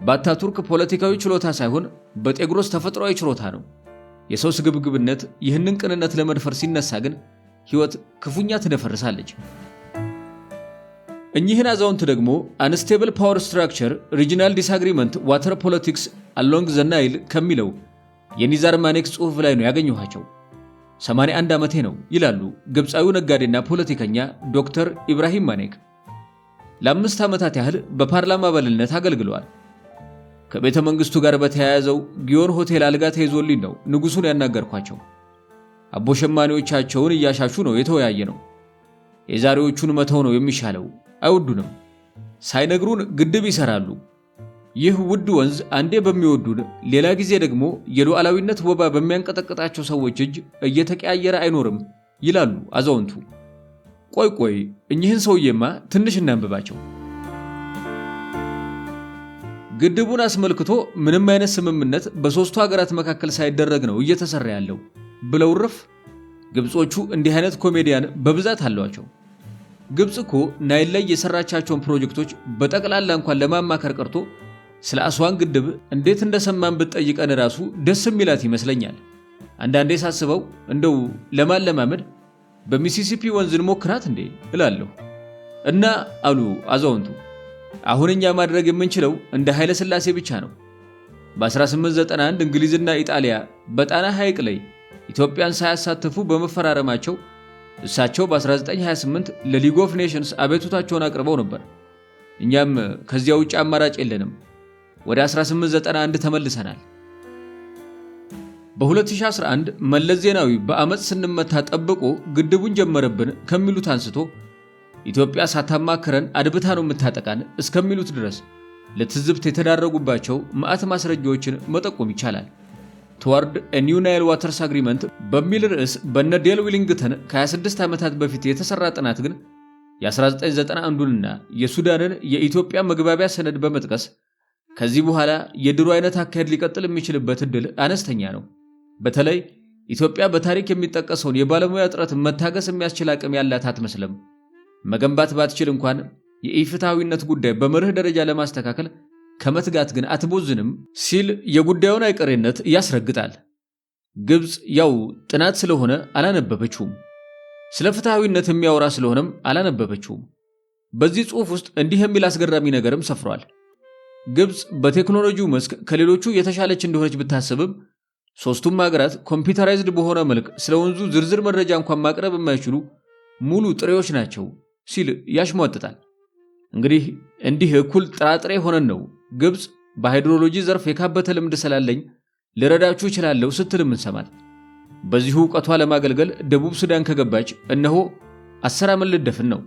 በአታቱርክ ፖለቲካዊ ችሎታ ሳይሆን በጤግሮስ ተፈጥሯዊ ችሎታ ነው። የሰው ስግብግብነት ይህንን ቅንነት ለመድፈር ሲነሳ ግን ሕይወት ክፉኛ ትደፈርሳለች። እኚህን አዛውንት ደግሞ አንስቴብል ፓወር ስትራክቸር ሪጂናል ዲስአግሪመንት ዋተር ፖለቲክስ አሎንግ ዘ ናይል ከሚለው የኒዛር ማኔክስ ጽሑፍ ላይ ነው ያገኘኋቸው። 81 ዓመቴ ነው ይላሉ ግብፃዊው ነጋዴና ፖለቲከኛ ዶክተር ኢብራሂም ማኔክ። ለ5 ዓመታት ያህል በፓርላማ አባልነት አገልግለዋል። ከቤተ መንግስቱ ጋር በተያያዘው ጊዮን ሆቴል አልጋ ተይዞልኝ ነው ንጉሱን ያናገርኳቸው። አቦሸማኔዎቻቸውን እያሻሹ ነው የተወያየ ነው። የዛሬዎቹን መተው ነው የሚሻለው፣ አይወዱንም። ሳይነግሩን ግድብ ይሰራሉ። ይህ ውድ ወንዝ አንዴ በሚወዱን ሌላ ጊዜ ደግሞ የሉዓላዊነት ወባ በሚያንቀጠቅጣቸው ሰዎች እጅ እየተቀያየረ አይኖርም ይላሉ አዛውንቱ። ቆይ እኚህን ሰውዬማ ትንሽ እናንብባቸው። ግድቡን አስመልክቶ ምንም አይነት ስምምነት በሶስቱ ሀገራት መካከል ሳይደረግ ነው እየተሰራ ያለው ብለው ረፍ። ግብጾቹ እንዲህ አይነት ኮሜዲያን በብዛት አሏቸው። ግብጽ እኮ ናይል ላይ የሰራቻቸውን ፕሮጀክቶች በጠቅላላ እንኳን ለማማከር ቀርቶ ስለ አስዋን ግድብ እንዴት እንደሰማን ብትጠይቀን ራሱ ደስ የሚላት ይመስለኛል። አንዳንዴ ሳስበው እንደው ለማለማመድ በሚሲሲፒ ወንዝ እንሞክራት እንዴ እላለሁ። እና አሉ አዛውንቱ፣ አሁንኛ ማድረግ የምንችለው እንደ ኃይለ ሥላሴ ብቻ ነው። በ1891 እንግሊዝና ኢጣሊያ በጣና ሐይቅ ላይ ኢትዮጵያን ሳያሳትፉ በመፈራረማቸው እሳቸው በ1928 ለሊግ ኦፍ ኔሽንስ አቤቱታቸውን አቅርበው ነበር። እኛም ከዚያ ውጭ አማራጭ የለንም። ወደ 1891 ተመልሰናል። በ2011 መለስ ዜናዊ በአመፅ ስንመታ ጠብቆ ግድቡን ጀመረብን ከሚሉት አንስቶ ኢትዮጵያ ሳታማክረን አድብታ ነው የምታጠቃን እስከሚሉት ድረስ ለትዝብት የተዳረጉባቸው ማዕት ማስረጃዎችን መጠቆም ይቻላል። ትዋርድ ኒው ናይል ዋተርስ አግሪመንት በሚል ርዕስ በነ ዴል ዊሊንግተን ከ26 ዓመታት በፊት የተሰራ ጥናት ግን የ1991ና የሱዳንን የኢትዮጵያ መግባቢያ ሰነድ በመጥቀስ ከዚህ በኋላ የድሮ አይነት አካሄድ ሊቀጥል የሚችልበት እድል አነስተኛ ነው። በተለይ ኢትዮጵያ በታሪክ የሚጠቀሰውን የባለሙያ እጥረት መታገስ የሚያስችል አቅም ያላት አትመስልም። መገንባት ባትችል እንኳን የኢፍትሐዊነት ጉዳይ በመርህ ደረጃ ለማስተካከል ከመትጋት ግን አትቦዝንም ሲል የጉዳዩን አይቀሬነት ያስረግጣል። ግብጽ ያው ጥናት ስለሆነ አላነበበችውም፣ ስለ ፍትሐዊነት የሚያወራ ስለሆነም አላነበበችውም። በዚህ ጽሑፍ ውስጥ እንዲህ የሚል አስገራሚ ነገርም ሰፍሯል። ግብጽ በቴክኖሎጂው መስክ ከሌሎቹ የተሻለች እንደሆነች ብታስብም ሶስቱም ሀገራት ኮምፒውተራይዝድ በሆነ መልክ ስለ ወንዙ ዝርዝር መረጃ እንኳን ማቅረብ የማይችሉ ሙሉ ጥሬዎች ናቸው ሲል ያሽሟጥጣል። እንግዲህ እንዲህ እኩል ጥራጥሬ ሆነን ነው ግብጽ በሃይድሮሎጂ ዘርፍ የካበተ ልምድ ስላለኝ ልረዳችሁ እችላለሁ ስትልም እንሰማል። በዚሁ ዕውቀቷ ለማገልገል ደቡብ ሱዳን ከገባች እነሆ 10 ዓመት ልደፍን ነው።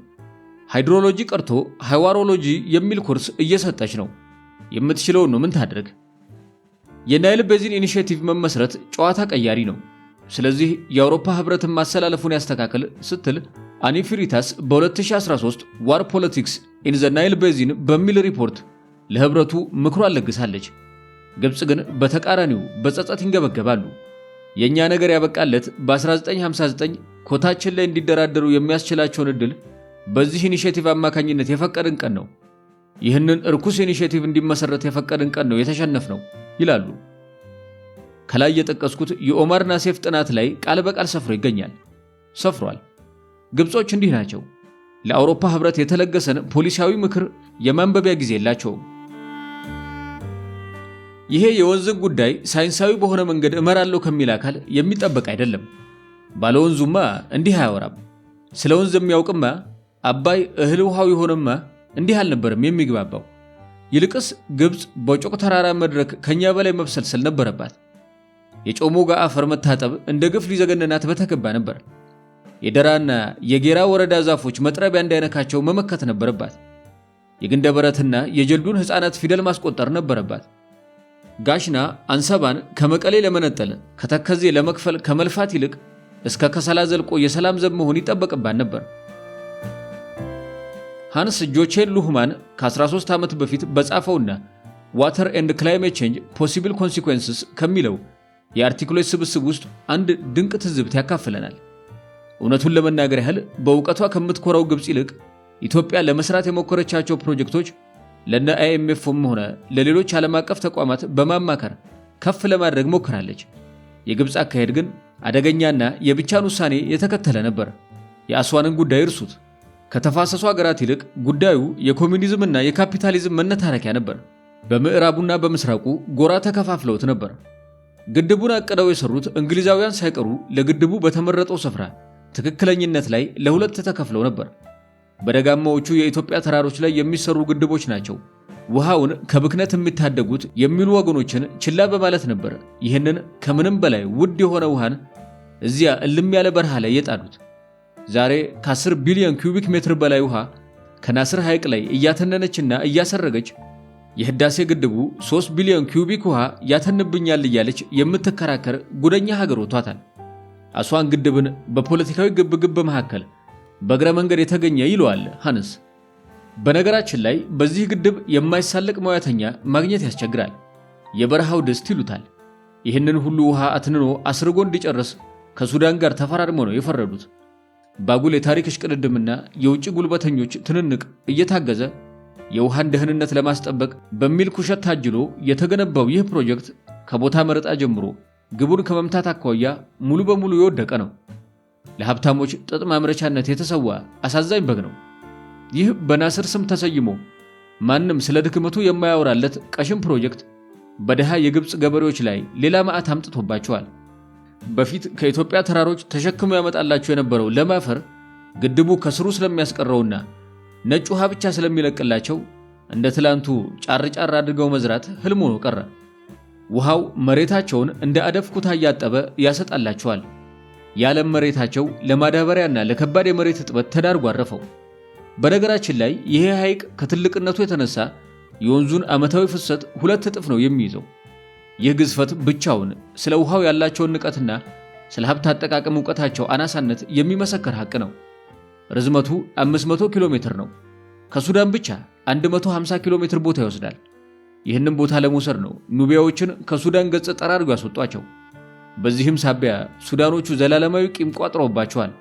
ሃይድሮሎጂ ቀርቶ ሃይዋሮሎጂ የሚል ኮርስ እየሰጠች ነው። የምትችለውን ነው ምን ታድርግ። የናይል ቤዚን ኢኒሼቲቭ መመስረት ጨዋታ ቀያሪ ነው። ስለዚህ የአውሮፓ ህብረትን ማሰላለፉን ያስተካክል ስትል አኒ ፍሪታስ በ2013 ዋር ፖለቲክስ ኢን ዘ ናይል ቤዚን በሚል ሪፖርት ለህብረቱ ምክሯን ለግሳለች። ግብጽ ግን በተቃራኒው በጸጸት ይንገበገባሉ። የኛ ነገር ያበቃለት በ1959 ኮታችን ላይ እንዲደራደሩ የሚያስችላቸውን እድል በዚህ ኢኒሼቲቭ አማካኝነት የፈቀድን ቀን ነው። ይህንን እርኩስ ኢኒሼቲቭ እንዲመሰረት የፈቀድን ቀን ነው የተሸነፍነው ይላሉ። ከላይ የጠቀስኩት የኦማር ናሴፍ ጥናት ላይ ቃል በቃል ሰፍሮ ይገኛል። ሰፍሯል። ግብጾች እንዲህ ናቸው። ለአውሮፓ ህብረት የተለገሰን ፖሊሲያዊ ምክር የማንበቢያ ጊዜ የላቸውም። ይሄ የወንዝን ጉዳይ ሳይንሳዊ በሆነ መንገድ እመራለሁ ከሚል አካል የሚጠበቅ አይደለም። ባለወንዙማ እንዲህ አያወራም። ስለ ወንዝ የሚያውቅማ አባይ እህል ውሃው የሆነማ እንዲህ አልነበረም የሚግባባው። ይልቅስ ግብጽ በጮቅ ተራራ መድረክ ከኛ በላይ መብሰልሰል ነበረባት። የጮሞጋ አፈር መታጠብ እንደ ግፍ ሊዘገነናት በተገባ ነበር። የደራና የጌራ ወረዳ ዛፎች መጥረቢያ እንዳይነካቸው መመከት ነበረባት። የግንደበረትና የጀልዱን ሕፃናት ፊደል ማስቆጠር ነበረባት። ጋሽና አንሰባን ከመቀሌ ለመነጠል ከተከዜ ለመክፈል ከመልፋት ይልቅ እስከ ከሰላ ዘልቆ የሰላም ዘብ መሆን ይጠበቅባት ነበር። ሃንስ ጆቼን ሉህማን ከ13 ዓመት በፊት በጻፈውና ዋተር ኤንድ ክላይሜት ቼንጅ ፖሲብል ኮንሲኩዌንስስ ከሚለው የአርቲክሎች ስብስብ ውስጥ አንድ ድንቅ ትዝብት ያካፍለናል። እውነቱን ለመናገር ያህል በእውቀቷ ከምትኮራው ግብጽ ይልቅ ኢትዮጵያ ለመስራት የሞከረቻቸው ፕሮጀክቶች ለነ አይኤምኤፍም ሆነ ለሌሎች ዓለም አቀፍ ተቋማት በማማከር ከፍ ለማድረግ ሞክራለች። የግብጽ አካሄድ ግን አደገኛና የብቻን ውሳኔ የተከተለ ነበር። የአስዋንን ጉዳይ እርሱት። ከተፋሰሱ ሀገራት ይልቅ ጉዳዩ የኮሚኒዝምና የካፒታሊዝም መነታረኪያ ነበር። በምዕራቡና በምስራቁ ጎራ ተከፋፍለውት ነበር። ግድቡን አቅደው የሰሩት እንግሊዛውያን ሳይቀሩ ለግድቡ በተመረጠው ስፍራ ትክክለኝነት ላይ ለሁለት ተከፍለው ነበር። በደጋማዎቹ የኢትዮጵያ ተራሮች ላይ የሚሰሩ ግድቦች ናቸው ውሃውን ከብክነት የሚታደጉት የሚሉ ወገኖችን ችላ በማለት ነበር ይህንን ከምንም በላይ ውድ የሆነ ውሃን እዚያ እልም ያለ በረሃ ላይ የጣዱት። ዛሬ ከ10 ቢሊዮን ኩቢክ ሜትር በላይ ውሃ ከናስር ሐይቅ ላይ እያተነነችና እያሰረገች የህዳሴ ግድቡ 3 ቢሊዮን ኩቢክ ውሃ ያተንብኛል እያለች የምትከራከር ጉደኛ ሀገር ወጥቷታል። አስዋን ግድብን በፖለቲካዊ ግብግብ መካከል በእግረ መንገድ የተገኘ ይለዋል ሃንስ። በነገራችን ላይ በዚህ ግድብ የማይሳለቅ ሙያተኛ ማግኘት ያስቸግራል። የበረሃው ድስት ይሉታል። ይህንን ሁሉ ውሃ አትንኖ አስርጎ እንዲጨርስ ከሱዳን ጋር ተፈራርሞ ነው የፈረዱት። ባጉል የታሪክ እሽቅድድምና የውጭ ጉልበተኞች ትንንቅ እየታገዘ የውሃን ደህንነት ለማስጠበቅ በሚል ኩሸት ታጅሎ የተገነባው ይህ ፕሮጀክት ከቦታ መረጣ ጀምሮ ግቡን ከመምታት አኳያ ሙሉ በሙሉ የወደቀ ነው። ለሀብታሞች ጥጥ ማምረቻነት የተሰዋ አሳዛኝ በግ ነው። ይህ በናስር ስም ተሰይሞ ማንም ስለ ድክመቱ የማያወራለት ቀሽም ፕሮጀክት በደሃ የግብፅ ገበሬዎች ላይ ሌላ መዓት አምጥቶባቸዋል። በፊት ከኢትዮጵያ ተራሮች ተሸክሞ ያመጣላቸው የነበረው ለም አፈር ግድቡ ከስሩ ስለሚያስቀረውና ነጭ ውሃ ብቻ ስለሚለቅላቸው እንደ ትላንቱ ጫር ጫር አድርገው መዝራት ህልም ሆኖ ቀረ። ውሃው መሬታቸውን እንደ አደፍ ኩታ እያጠበ ያሰጣላቸዋል። የዓለም መሬታቸው ለማዳበሪያና ለከባድ የመሬት እጥበት ተዳርጎ አረፈው። በነገራችን ላይ ይሄ ሐይቅ ከትልቅነቱ የተነሳ የወንዙን ዓመታዊ ፍሰት 2 እጥፍ ነው የሚይዘው። ይህ ግዝፈት ብቻውን ስለ ውሃው ያላቸውን ንቀትና ስለ ሀብት አጠቃቀም ዕውቀታቸው አናሳነት የሚመሰክር ሐቅ ነው። ርዝመቱ 500 ኪሎ ሜትር ነው። ከሱዳን ብቻ 150 ኪሎ ሜትር ቦታ ይወስዳል። ይህንን ቦታ ለመውሰድ ነው ኑቢያዎችን ከሱዳን ገጽ ጠራርጎ ያስወጧቸው። በዚህም ሳቢያ ሱዳኖቹ ዘላለማዊ ቂም ቋጥረውባቸዋል።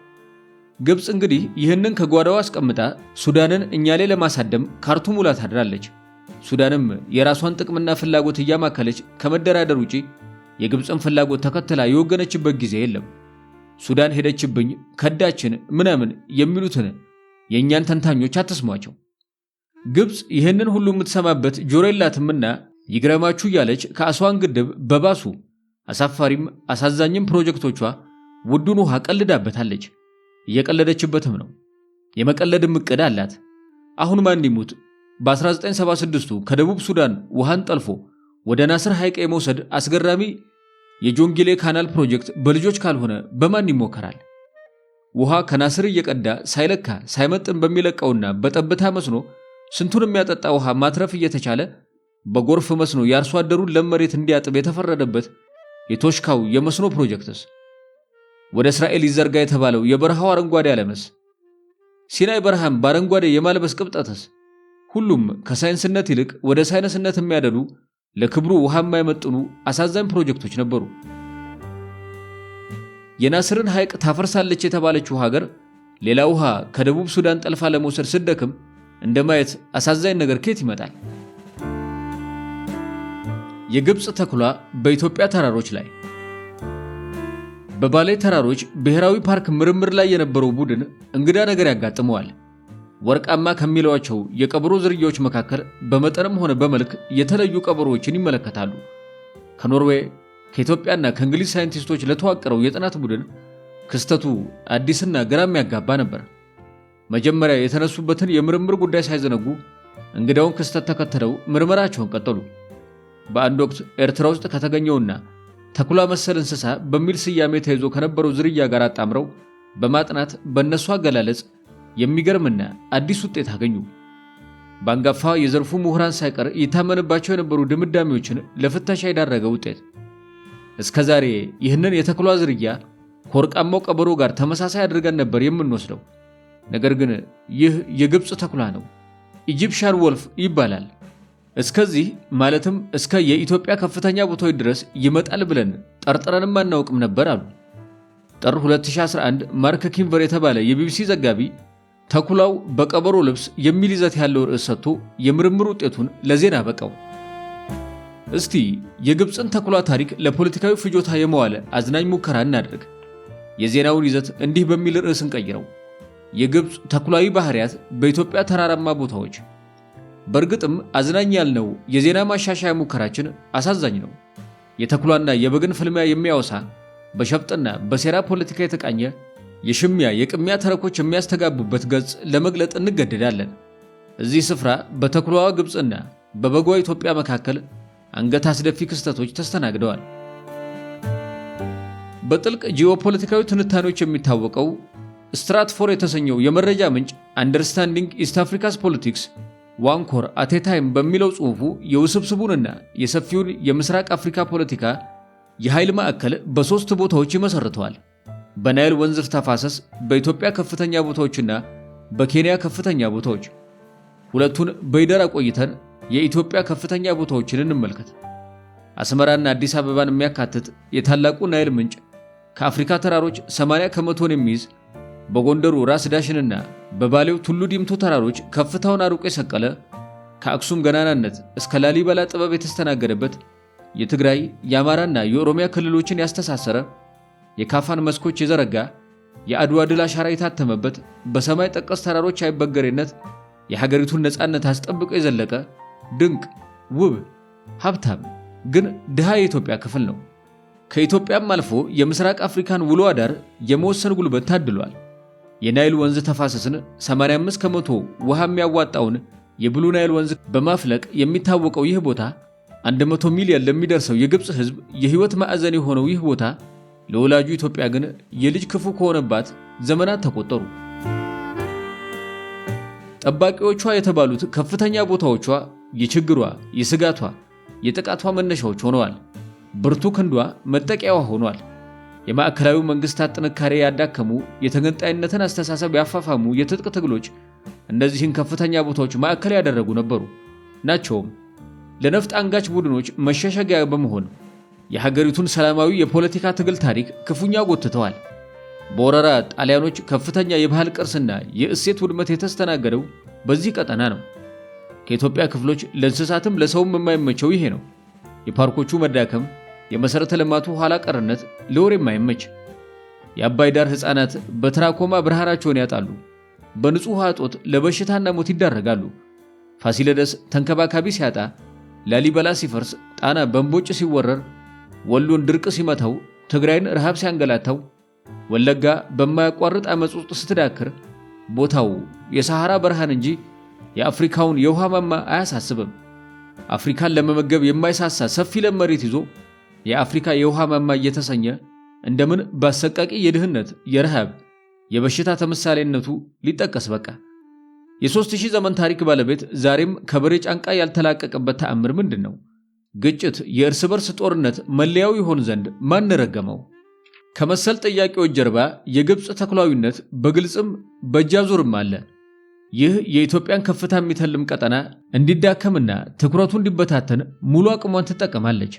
ግብፅ እንግዲህ ይህንን ከጓዳዋ አስቀምጣ ሱዳንን እኛ ላይ ለማሳደም ካርቱም ውላ ታድራለች። ሱዳንም የራሷን ጥቅምና ፍላጎት እያማከለች ከመደራደር ውጪ የግብፅን ፍላጎት ተከትላ የወገነችበት ጊዜ የለም። ሱዳን ሄደችብኝ፣ ከዳችን ምናምን የሚሉትን የእኛን ተንታኞች አትስሟቸው። ግብፅ ይህንን ሁሉ የምትሰማበት ጆሮ የላትምና ይግረማችሁ እያለች ከአስዋን ግድብ በባሱ አሳፋሪም አሳዛኝም ፕሮጀክቶቿ ውዱን ውሃ ቀልዳበታለች። እየቀለደችበትም ነው። የመቀለድም ዕቅድ አላት። አሁን ማን ይሙት በ1976ቱ ከደቡብ ሱዳን ውሃን ጠልፎ ወደ ናስር ሐይቅ የመውሰድ አስገራሚ የጆንጊሌ ካናል ፕሮጀክት በልጆች ካልሆነ በማን ይሞከራል? ውሃ ከናስር እየቀዳ ሳይለካ ሳይመጥን በሚለቀውና በጠብታ መስኖ ስንቱን የሚያጠጣ ውሃ ማትረፍ እየተቻለ በጎርፍ መስኖ ያርሶ አደሩን ለም መሬት እንዲያጥብ የተፈረደበት የቶሽካው የመስኖ ፕሮጀክትስ? ወደ እስራኤል ይዘርጋ የተባለው የበረሃው አረንጓዴ ዓለምስ? ሲናይ በረሃም በአረንጓዴ የማልበስ ቅብጠትስ? ሁሉም ከሳይንስነት ይልቅ ወደ ሳይንስነት የሚያደሉ ለክብሩ ውሃ የማይመጥኑ አሳዛኝ ፕሮጀክቶች ነበሩ። የናስርን ሐይቅ ታፈርሳለች የተባለችው ሀገር ሌላ ውሃ ከደቡብ ሱዳን ጠልፋ ለመውሰድ ስትደክም እንደማየት አሳዛኝ ነገር ከየት ይመጣል? የግብፅ ተኩላ በኢትዮጵያ ተራሮች ላይ። በባሌ ተራሮች ብሔራዊ ፓርክ ምርምር ላይ የነበረው ቡድን እንግዳ ነገር ያጋጥመዋል። ወርቃማ ከሚሏቸው የቀበሮ ዝርያዎች መካከል በመጠንም ሆነ በመልክ የተለዩ ቀበሮዎችን ይመለከታሉ። ከኖርዌይ ከኢትዮጵያና ከእንግሊዝ ሳይንቲስቶች ለተዋቀረው የጥናት ቡድን ክስተቱ አዲስና ግራ የሚያጋባ ነበር። መጀመሪያ የተነሱበትን የምርምር ጉዳይ ሳይዘነጉ እንግዳውን ክስተት ተከትለው ምርመራቸውን ቀጠሉ። በአንድ ወቅት ኤርትራ ውስጥ ከተገኘውና ተኩላ መሰል እንስሳ በሚል ስያሜ ተይዞ ከነበረው ዝርያ ጋር አጣምረው በማጥናት በእነሱ አገላለጽ የሚገርምና አዲስ ውጤት አገኙ። በአንጋፋ የዘርፉ ምሁራን ሳይቀር ይታመንባቸው የነበሩ ድምዳሜዎችን ለፍተሻ የዳረገ ውጤት። እስከዛሬ ይህንን የተኩላ ዝርያ ከወርቃማው ቀበሮ ጋር ተመሳሳይ አድርገን ነበር የምንወስደው። ነገር ግን ይህ የግብፅ ተኩላ ነው። ኢጂፕሽያን ወልፍ ይባላል። እስከዚህ ማለትም እስከ የኢትዮጵያ ከፍተኛ ቦታዎች ድረስ ይመጣል ብለን ጠርጥረንም አናውቅም ነበር አሉ። ጥር 2011 ማርክ ኪንቨር የተባለ የቢቢሲ ዘጋቢ ተኩላው በቀበሮ ልብስ የሚል ይዘት ያለው ርዕስ ሰጥቶ የምርምር ውጤቱን ለዜና በቃው። እስቲ የግብፅን ተኩላ ታሪክ ለፖለቲካዊ ፍጆታ የመዋለ አዝናኝ ሙከራ እናድርግ። የዜናውን ይዘት እንዲህ በሚል ርዕስ እንቀይረው። የግብፅ ተኩላዊ ባህሪያት በኢትዮጵያ ተራራማ ቦታዎች። በእርግጥም አዝናኝ ያልነው የዜና ማሻሻያ ሙከራችን አሳዛኝ ነው። የተኩላና የበግን ፍልሚያ የሚያወሳ በሸፍጥና በሴራ ፖለቲካ የተቃኘ የሽሚያ የቅሚያ ተረኮች የሚያስተጋቡበት ገጽ ለመግለጥ እንገደዳለን። እዚህ ስፍራ በተኩላዋ ግብፅና በበጓ ኢትዮጵያ መካከል አንገት አስደፊ ክስተቶች ተስተናግደዋል። በጥልቅ ጂኦፖለቲካዊ ትንታኔዎች የሚታወቀው ስትራትፎር የተሰኘው የመረጃ ምንጭ አንደርስታንዲንግ ኢስት አፍሪካስ ፖለቲክስ ዋን ኮር አት ኤ ታይም በሚለው ጽሑፉ የውስብስቡንና የሰፊውን የምስራቅ አፍሪካ ፖለቲካ የኃይል ማዕከል በሦስት ቦታዎች ይመሰርተዋል። በናይል ወንዝ ተፋሰስ በኢትዮጵያ ከፍተኛ ቦታዎችና በኬንያ ከፍተኛ ቦታዎች። ሁለቱን በይደር አቆይተን የኢትዮጵያ ከፍተኛ ቦታዎችን እንመልከት። አስመራና አዲስ አበባን የሚያካትት የታላቁ ናይል ምንጭ ከአፍሪካ ተራሮች 80 ከመቶን የሚይዝ በጎንደሩ ራስ ዳሽንና በባሌው ቱሉ ዲምቱ ተራሮች ከፍታውን አርቆ የሰቀለ ከአክሱም ገናናነት እስከ ላሊበላ ጥበብ የተስተናገደበት የትግራይ የአማራና የኦሮሚያ ክልሎችን ያስተሳሰረ የካፋን መስኮች የዘረጋ የአድዋ ድል አሻራ የታተመበት በሰማይ ጠቀስ ተራሮች አይበገሬነት የሀገሪቱን ነፃነት አስጠብቆ የዘለቀ ድንቅ ውብ ሀብታም ግን ድሃ የኢትዮጵያ ክፍል ነው። ከኢትዮጵያም አልፎ የምስራቅ አፍሪካን ውሎ አዳር የመወሰን ጉልበት ታድሏል። የናይል ወንዝ ተፋሰስን 85 ከመቶ ውሃ የሚያዋጣውን የብሉ ናይል ወንዝ በማፍለቅ የሚታወቀው ይህ ቦታ 100 ሚሊዮን ለሚደርሰው የግብፅ ሕዝብ የህይወት ማዕዘን የሆነው ይህ ቦታ ለወላጁ ኢትዮጵያ ግን የልጅ ክፉ ከሆነባት ዘመናት ተቆጠሩ። ጠባቂዎቿ የተባሉት ከፍተኛ ቦታዎቿ የችግሯ፣ የስጋቷ፣ የጥቃቷ መነሻዎች ሆነዋል። ብርቱ ክንዷ መጠቂያዋ ሆኗል። የማዕከላዊ መንግስታት ጥንካሬ ያዳከሙ፣ የተገንጣይነትን አስተሳሰብ ያፋፋሙ የትጥቅ ትግሎች እነዚህን ከፍተኛ ቦታዎች ማዕከል ያደረጉ ነበሩ ናቸውም። ለነፍጥ አንጋች ቡድኖች መሸሸጊያ በመሆን የሀገሪቱን ሰላማዊ የፖለቲካ ትግል ታሪክ ክፉኛ ጎትተዋል። በወረራ ጣሊያኖች ከፍተኛ የባህል ቅርስና የእሴት ውድመት የተስተናገደው በዚህ ቀጠና ነው። ከኢትዮጵያ ክፍሎች ለእንስሳትም ለሰውም የማይመቸው ይሄ ነው። የፓርኮቹ መዳከም፣ የመሰረተ ልማቱ ኋላ ቀርነት ለወሬ የማይመች። የአባይ ዳር ሕፃናት በትራኮማ ብርሃናቸውን ያጣሉ። በንጹህ ውሃ እጦት ለበሽታና ሞት ይዳረጋሉ። ፋሲለደስ ተንከባካቢ ሲያጣ፣ ላሊበላ ሲፈርስ፣ ጣና በእምቦጭ ሲወረር፣ ወሎን ድርቅ ሲመታው፣ ትግራይን ረሃብ ሲያንገላታው፣ ወለጋ በማያቋርጥ አመጽ ውስጥ ስትዳክር ቦታው የሰሐራ በረሃን እንጂ የአፍሪካውን የውሃ ማማ አያሳስብም። አፍሪካን ለመመገብ የማይሳሳ ሰፊ ለም መሬት ይዞ የአፍሪካ የውሃ ማማ እየተሰኘ እንደምን በአሰቃቂ የድህነት፣ የረሃብ፣ የበሽታ ተምሳሌነቱ ሊጠቀስ በቃ። የ3000 ዘመን ታሪክ ባለቤት ዛሬም ከበሬ ጫንቃ ያልተላቀቀበት ተአምር ምንድን ነው? ግጭት፣ የእርስ በርስ ጦርነት መለያው ይሆን ዘንድ ማን ረገመው? ከመሰል ጥያቄዎች ጀርባ የግብፅ ተኩላዊነት በግልጽም በእጃዙርም አለ። ይህ የኢትዮጵያን ከፍታ የሚተልም ቀጠና እንዲዳከምና ትኩረቱ እንዲበታተን ሙሉ አቅሟን ትጠቀማለች።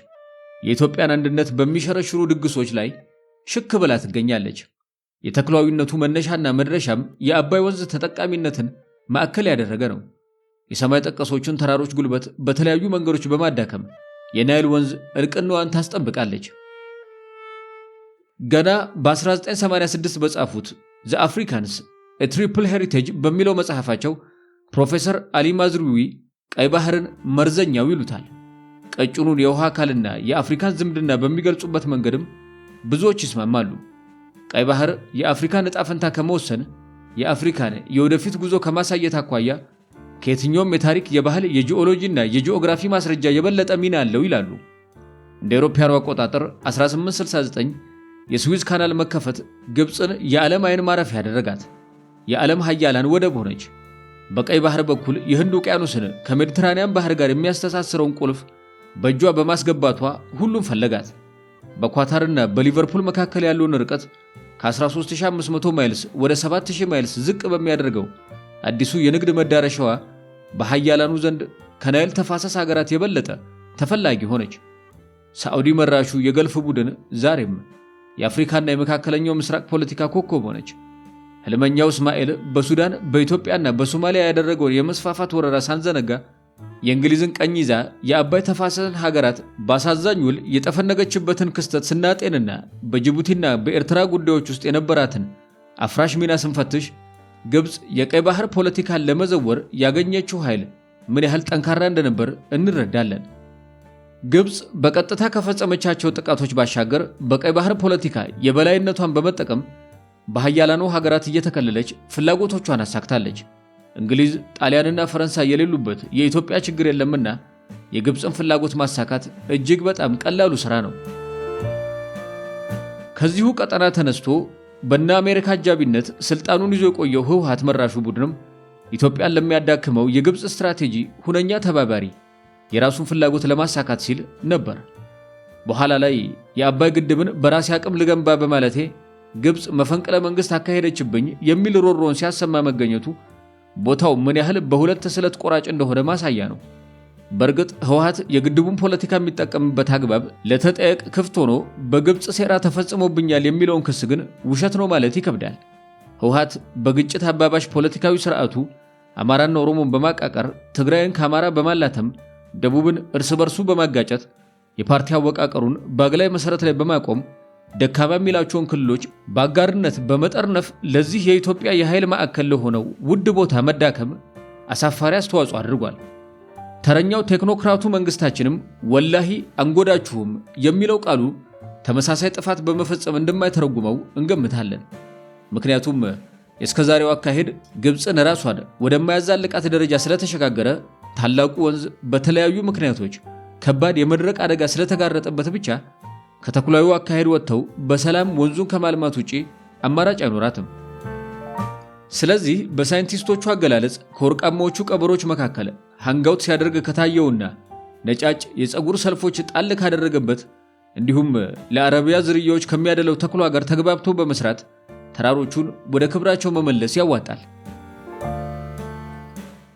የኢትዮጵያን አንድነት በሚሸረሽሩ ድግሶች ላይ ሽክ ብላ ትገኛለች። የተኩላዊነቱ መነሻና መድረሻም የአባይ ወንዝ ተጠቃሚነትን ማዕከል ያደረገ ነው። የሰማይ ጠቀሶቹን ተራሮች ጉልበት በተለያዩ መንገዶች በማዳከም የናይል ወንዝ እርቅናዋን ታስጠብቃለች። ገና በ1986 በጻፉት ዘ አፍሪካንስ ትሪፕል ሄሪቴጅ በሚለው መጽሐፋቸው ፕሮፌሰር አሊ ማዝሩዊ ቀይ ባህርን መርዘኛው ይሉታል። ቀጭኑን የውሃ አካልና የአፍሪካን ዝምድና በሚገልጹበት መንገድም ብዙዎች ይስማማሉ። ቀይ ባህር የአፍሪካን ዕጣ ፈንታ ከመወሰን፣ የአፍሪካን የወደፊት ጉዞ ከማሳየት አኳያ ከየትኛውም የታሪክ፣ የባህል፣ የጂኦሎጂና የጂኦግራፊ ማስረጃ የበለጠ ሚና አለው ይላሉ። እንደ አውሮፓውያኑ አቆጣጠር 1869 የስዊዝ ካናል መከፈት ግብፅን የዓለም አይን ማረፊያ ያደረጋት፣ የዓለም ሀያላን ወደብ ሆነች። በቀይ ባህር በኩል የህንድ ውቅያኖስን ከሜዲትራኒያን ባህር ጋር የሚያስተሳስረውን ቁልፍ በእጇ በማስገባቷ ሁሉም ፈለጋት። በኳታርና በሊቨርፑል መካከል ያለውን ርቀት ከ13500 ማይልስ ወደ 7000 ማይልስ ዝቅ በሚያደርገው አዲሱ የንግድ መዳረሻዋ በሀያላኑ ዘንድ ከናይል ተፋሰስ ሀገራት የበለጠ ተፈላጊ ሆነች። ሳዑዲ መራሹ የገልፍ ቡድን ዛሬም የአፍሪካና የመካከለኛው ምስራቅ ፖለቲካ ኮከብ ሆነች። ህልመኛው እስማኤል በሱዳን በኢትዮጵያና በሶማሊያ ያደረገውን የመስፋፋት ወረራ ሳንዘነጋ የእንግሊዝን ቀኝ ይዛ የአባይ ተፋሰስን ሀገራት ባሳዛኝ ውል የጠፈነገችበትን ክስተት ስናጤንና በጅቡቲና በኤርትራ ጉዳዮች ውስጥ የነበራትን አፍራሽ ሚና ስንፈትሽ ግብፅ የቀይ ባህር ፖለቲካን ለመዘወር ያገኘችው ኃይል ምን ያህል ጠንካራ እንደነበር እንረዳለን። ግብጽ በቀጥታ ከፈጸመቻቸው ጥቃቶች ባሻገር በቀይ ባህር ፖለቲካ የበላይነቷን በመጠቀም በኃያላኑ ሀገራት እየተከለለች ፍላጎቶቿን አሳክታለች። እንግሊዝ፣ ጣሊያንና ፈረንሳይ የሌሉበት የኢትዮጵያ ችግር የለምና የግብጽን ፍላጎት ማሳካት እጅግ በጣም ቀላሉ ሥራ ነው። ከዚሁ ቀጠና ተነስቶ በእነ አሜሪካ አጃቢነት ስልጣኑን ይዞ የቆየው ህወሓት መራሹ ቡድንም ኢትዮጵያን ለሚያዳክመው የግብጽ ስትራቴጂ ሁነኛ ተባባሪ፣ የራሱን ፍላጎት ለማሳካት ሲል ነበር። በኋላ ላይ የአባይ ግድብን በራሴ አቅም ልገንባ በማለቴ ግብጽ መፈንቅለ መንግስት አካሄደችብኝ የሚል ሮሮን ሲያሰማ መገኘቱ ቦታው ምን ያህል በሁለት ስለት ቆራጭ እንደሆነ ማሳያ ነው። በእርግጥ ህወሓት የግድቡን ፖለቲካ የሚጠቀምበት አግባብ ለተጠየቅ ክፍት ሆኖ በግብጽ ሴራ ተፈጽሞብኛል የሚለውን ክስ ግን ውሸት ነው ማለት ይከብዳል። ህወሓት በግጭት አባባሽ ፖለቲካዊ ስርዓቱ አማራና ኦሮሞን በማቃቀር ትግራይን ከአማራ በማላተም ደቡብን እርስ በርሱ በማጋጨት የፓርቲ አወቃቀሩን በአግላይ መሰረት ላይ በማቆም ደካማ የሚላቸውን ክልሎች በአጋርነት በመጠርነፍ ለዚህ የኢትዮጵያ የኃይል ማዕከል ለሆነው ውድ ቦታ መዳከም አሳፋሪ አስተዋጽኦ አድርጓል። ተረኛው ቴክኖክራቱ መንግስታችንም ወላሂ አንጎዳችሁም የሚለው ቃሉ ተመሳሳይ ጥፋት በመፈጸም እንደማይተረጉመው እንገምታለን። ምክንያቱም የእስከዛሬው አካሄድ ግብጽን ራሷን ወደማያዛልቃት ደረጃ ስለተሸጋገረ ታላቁ ወንዝ በተለያዩ ምክንያቶች ከባድ የመድረቅ አደጋ ስለተጋረጠበት ብቻ ከተኩላዩ አካሄድ ወጥተው በሰላም ወንዙን ከማልማት ውጪ አማራጭ አይኖራትም። ስለዚህ በሳይንቲስቶቹ አገላለጽ ከወርቃማዎቹ ቀበሮች መካከል ሃንጋውት ሲያደርግ ከታየውና ነጫጭ የፀጉር ሰልፎች ጣል ካደረገበት እንዲሁም ለአረቢያ ዝርያዎች ከሚያደለው ተኩላ ጋር ተግባብቶ በመስራት ተራሮቹን ወደ ክብራቸው መመለስ ያዋጣል።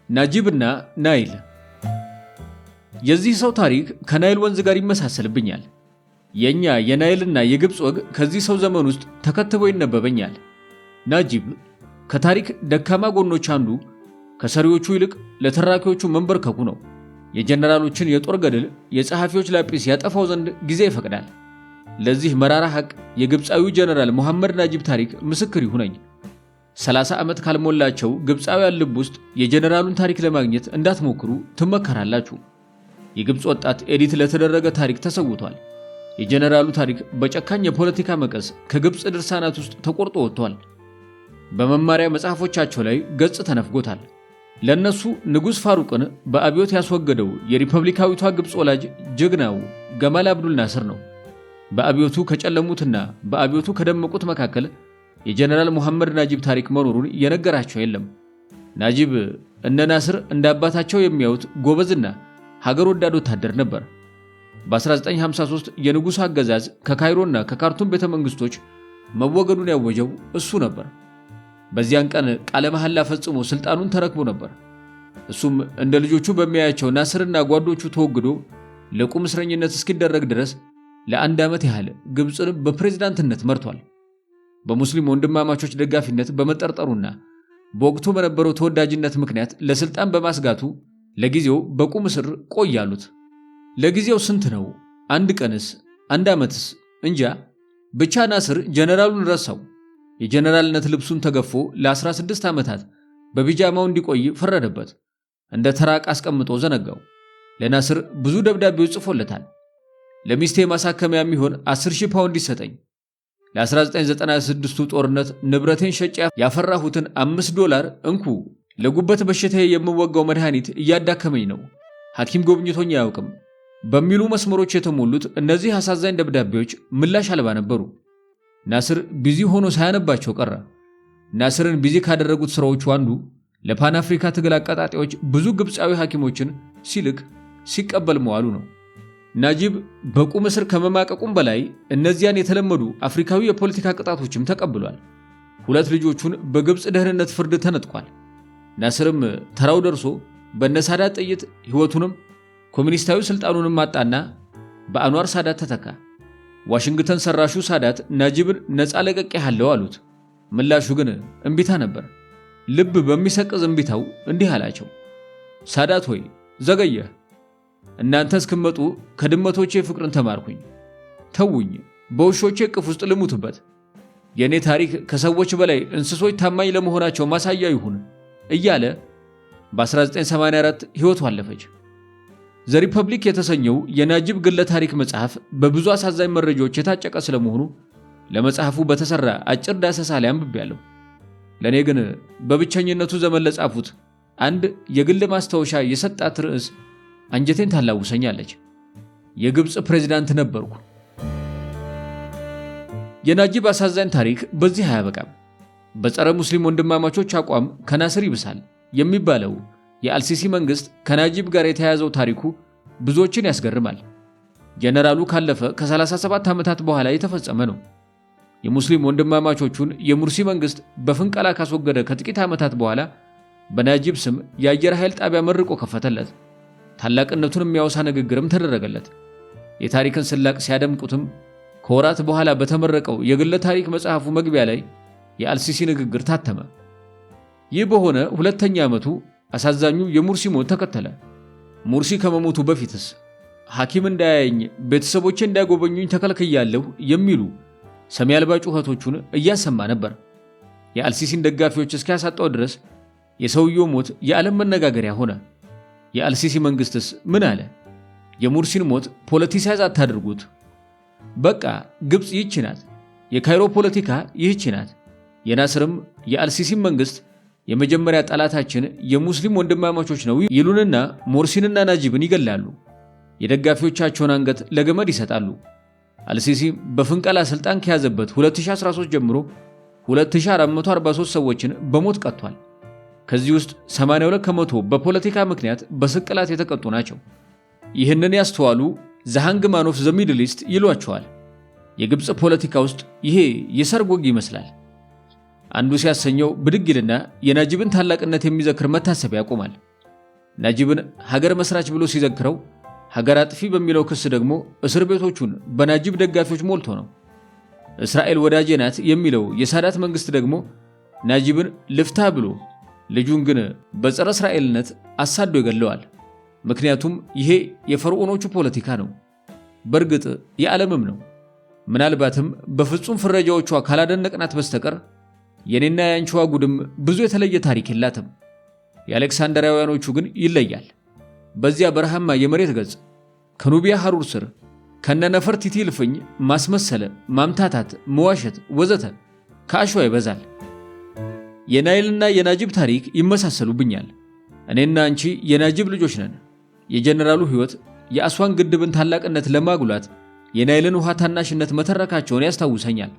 ናጂብና ናይል። የዚህ ሰው ታሪክ ከናይል ወንዝ ጋር ይመሳሰልብኛል። የኛ የናይልና የግብጽ ወግ ከዚህ ሰው ዘመን ውስጥ ተከትቦ ይነበበኛል። ናጂብ ከታሪክ ደካማ ጎኖች አንዱ ከሰሪዎቹ ይልቅ ለተራኪዎቹ መንበርከኩ ነው። የጀነራሎችን የጦር ገድል የጸሐፊዎች ላጲስ ያጠፋው ዘንድ ጊዜ ይፈቅዳል። ለዚህ መራራ ሐቅ የግብፃዊው ጀነራል መሐመድ ናጂብ ታሪክ ምስክር ይሁነኝ። 30 ዓመት ካልሞላቸው ግብፃውያን ልብ ውስጥ የጀነራሉን ታሪክ ለማግኘት እንዳትሞክሩ ትመከራላችሁ። የግብፅ ወጣት ኤዲት ለተደረገ ታሪክ ተሰውቷል። የጀነራሉ ታሪክ በጨካኝ የፖለቲካ መቀስ ከግብፅ ድርሳናት ውስጥ ተቆርጦ ወጥቷል። በመማሪያ መጽሐፎቻቸው ላይ ገጽ ተነፍጎታል። ለነሱ ንጉሥ ፋሩቅን በአብዮት ያስወገደው የሪፐብሊካዊቷ ግብፅ ወላጅ ጀግናው ገማል አብዱል ናስር ነው። በአብዮቱ ከጨለሙትና በአብዮቱ ከደመቁት መካከል የጀነራል መሐመድ ናጂብ ታሪክ መኖሩን የነገራቸው የለም። ናጂብ እነ ናስር እንደ አባታቸው የሚያዩት ጎበዝና ሀገር ወዳድ ወታደር ነበር። በ1953 የንጉሥ አገዛዝ ከካይሮና ከካርቱም ቤተ መንግስቶች መወገዱን ያወጀው እሱ ነበር። በዚያን ቀን ቃለ መሐላ ፈጽሞ ስልጣኑን ተረክቦ ነበር። እሱም እንደ ልጆቹ በሚያያቸው ናስርና ጓዶቹ ተወግዶ ለቁም እስረኝነት እስኪደረግ ድረስ ለአንድ ዓመት ያህል ግብፅን በፕሬዝዳንትነት መርቷል። በሙስሊም ወንድማማቾች ደጋፊነት በመጠርጠሩና በወቅቱ በነበረው ተወዳጅነት ምክንያት ለስልጣን በማስጋቱ ለጊዜው በቁም እስር ቆያሉት። ለጊዜው ስንት ነው? አንድ ቀንስ? አንድ ዓመትስ? እንጃ። ብቻ ናስር ጀነራሉን ረሳው። የጀነራልነት ልብሱን ተገፎ ለ16 ዓመታት በቢጃማው እንዲቆይ ፈረደበት። እንደ ተራቅ አስቀምጦ ዘነጋው። ለናስር ብዙ ደብዳቤዎች ጽፎለታል። ለሚስቴ ማሳከሚያ የሚሆን 10,000 ፓውንድ ይሰጠኝ፣ ለ1996ቱ ጦርነት ንብረቴን ሸጬ ያፈራሁትን $5 እንኩ፣ ለጉበት በሽታዬ የምወጋው መድኃኒት እያዳከመኝ ነው፣ ሐኪም ጎብኝቶኝ አያውቅም በሚሉ መስመሮች የተሞሉት እነዚህ አሳዛኝ ደብዳቤዎች ምላሽ አልባ ነበሩ። ናስር ቢዚ ሆኖ ሳያነባቸው ቀረ። ናስርን ቢዚ ካደረጉት ስራዎቹ አንዱ ለፓን አፍሪካ ትግል አቀጣጣዮች ብዙ ግብፃዊ ሐኪሞችን ሲልክ ሲቀበል መዋሉ ነው። ናጂብ በቁም እስር ከመማቀቁም በላይ እነዚያን የተለመዱ አፍሪካዊ የፖለቲካ ቅጣቶችም ተቀብሏል። 2 ልጆቹን በግብፅ ደህንነት ፍርድ ተነጥቋል። ናስርም ተራው ደርሶ በነሳዳት ጥይት ሕይወቱንም ኮሚኒስታዊ ስልጣኑንም አጣና በአንዋር ሳዳት ተተካ። ዋሽንግተን ሰራሹ ሳዳት ናጂብን ነፃ ለቀቄሃለሁ አሉት። ምላሹ ግን እምቢታ ነበር። ልብ በሚሰቅዝ እምቢታው እንዲህ አላቸው። ሳዳት ሆይ ዘገየህ። እናንተ እስክመጡ ከድመቶቼ ፍቅርን ተማርኩኝ። ተውኝ፣ በውሾቼ እቅፍ ውስጥ ልሙትበት። የኔ ታሪክ ከሰዎች በላይ እንስሶች ታማኝ ለመሆናቸው ማሳያ ይሁን እያለ በ1984 ሕይወቱ አለፈች። ዘ ሪፐብሊክ የተሰኘው የናጂብ ግለ ታሪክ መጽሐፍ በብዙ አሳዛኝ መረጃዎች የታጨቀ ስለመሆኑ ለመጽሐፉ በተሰራ አጭር ዳሰሳ ላይ አንብቤያለሁ። ለኔ ግን በብቸኝነቱ ዘመን ለጻፉት አንድ የግል ማስታወሻ የሰጣት ርዕስ አንጀቴን ታላውሰኛለች። የግብጽ ፕሬዝዳንት ነበርኩ። የናጂብ አሳዛኝ ታሪክ በዚህ አያበቃም። በጸረ ሙስሊም ወንድማማቾች አቋም ከናስር ይብሳል የሚባለው የአልሲሲ መንግስት ከናጂብ ጋር የተያያዘው ታሪኩ ብዙዎችን ያስገርማል። ጀነራሉ ካለፈ ከ37 ዓመታት በኋላ የተፈጸመ ነው። የሙስሊም ወንድማማቾቹን የሙርሲ መንግስት በፍንቀላ ካስወገደ ከጥቂት ዓመታት በኋላ በናጂብ ስም የአየር ኃይል ጣቢያ መርቆ ከፈተለት። ታላቅነቱን የሚያወሳ ንግግርም ተደረገለት። የታሪክን ስላቅ ሲያደምቁትም ከወራት በኋላ በተመረቀው የግለ ታሪክ መጽሐፉ መግቢያ ላይ የአልሲሲ ንግግር ታተመ። ይህ በሆነ ሁለተኛ ዓመቱ አሳዛኙ የሙርሲ ሞት ተከተለ። ሙርሲ ከመሞቱ በፊትስ ሐኪም እንዳያየኝ ቤተሰቦቼ እንዳይጎበኙኝ ተከልክያለሁ የሚሉ ሰሚ አልባ ጩኸቶቹን እያሰማ ነበር። የአልሲሲን ደጋፊዎች እስኪያሳጣው ድረስ የሰውየው ሞት የዓለም መነጋገሪያ ሆነ። የአልሲሲ መንግስትስ ምን አለ? የሙርሲን ሞት ፖለቲሳይዝ አታድርጉት። በቃ ግብጽ ይህች ናት፣ የካይሮ ፖለቲካ ይህች ናት። የናስርም የአልሲሲ መንግስት የመጀመሪያ ጠላታችን የሙስሊም ወንድማማቾች ነው ይሉንና ሞርሲንና ናጂብን ይገላሉ። የደጋፊዎቻቸውን አንገት ለገመድ ይሰጣሉ። አልሲሲ በፍንቀላ ስልጣን ከያዘበት 2013 ጀምሮ 2443 ሰዎችን በሞት ቀጥቷል። ከዚህ ውስጥ 82 ከመቶ በፖለቲካ ምክንያት በስቅላት የተቀጡ ናቸው። ይህንን ያስተዋሉ ዘሃንግማን ኦፍ ዘ ሚድል ኢስት ይሏቸዋል። የግብጽ ፖለቲካ ውስጥ ይሄ የሰርግ ወግ ይመስላል። አንዱ ሲያሰኘው ብድግ ይልና የናጂብን ታላቅነት የሚዘክር መታሰቢያ ያቆማል። ናጂብን ሀገር መስራች ብሎ ሲዘክረው ሀገር አጥፊ በሚለው ክስ ደግሞ እስር ቤቶቹን በናጂብ ደጋፊዎች ሞልቶ ነው። እስራኤል ወዳጄ ናት የሚለው የሳዳት መንግስት ደግሞ ናጂብን ልፍታ ብሎ ልጁን ግን በጸረ እስራኤልነት አሳዶ ይገለዋል። ምክንያቱም ይሄ የፈርዖኖቹ ፖለቲካ ነው። በእርግጥ የዓለምም ነው። ምናልባትም በፍጹም ፍረጃዎቿ ካላደነቅናት በስተቀር የኔና ያንቺዋ ጉድም ብዙ የተለየ ታሪክ የላትም። የአሌክሳንድራውያኖቹ ግን ይለያል። በዚያ በረሃማ የመሬት ገጽ ከኑቢያ ሐሩር ስር ከነነፈርቲቲ ልፍኝ ማስመሰለ፣ ማምታታት፣ መዋሸት ወዘተ ከአሸዋ ይበዛል። የናይልና የናጂብ ታሪክ ይመሳሰሉብኛል። እኔና አንቺ የናጂብ ልጆች ነን። የጀነራሉ ሕይወት የአስዋን ግድብን ታላቅነት ለማጉላት የናይልን ውሃ ታናሽነት መተረካቸውን ያስታውሰኛል።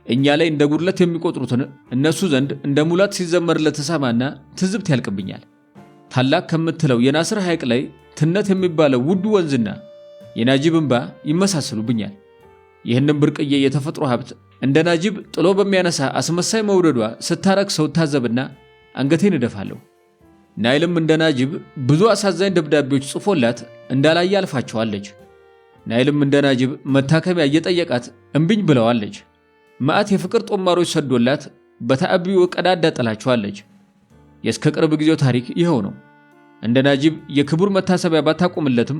እኛ ላይ እንደ ጉድለት የሚቆጥሩትን እነሱ ዘንድ እንደ ሙላት ሲዘመርለት ተሰማና ትዝብት ያልቅብኛል። ታላቅ ከምትለው የናስር ሐይቅ ላይ ትነት የሚባለው ውዱ ወንዝና የናጂብ እንባ ይመሳሰሉብኛል። ይህንን ብርቅዬ የተፈጥሮ ሀብት እንደ ናጂብ ጥሎ በሚያነሳ አስመሳይ መውደዷ ስታረክሰው ታዘብና አንገቴን እደፋለሁ። ናይልም እንደ ናጂብ ብዙ አሳዛኝ ደብዳቤዎች ጽፎላት እንዳላየ አልፋቸዋለች። ናይልም እንደ ናጂብ መታከሚያ እየጠየቃት እምቢኝ ብለዋለች። መዓት የፍቅር ጦማሮች ሰዶላት በተአቢው ቀዳዳ ጥላቸዋለች። የእስከ ቅርብ ጊዜው ታሪክ ይኸው ነው። እንደ ናጂብ የክቡር መታሰቢያ ባታቆምለትም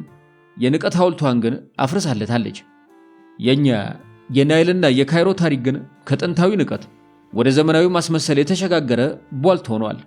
የንቀት ሐውልቷን ግን አፍርሳለታለች። የኛ የናይልና የካይሮ ታሪክ ግን ከጥንታዊ ንቀት ወደ ዘመናዊ ማስመሰል የተሸጋገረ ቧልት ሆኗል።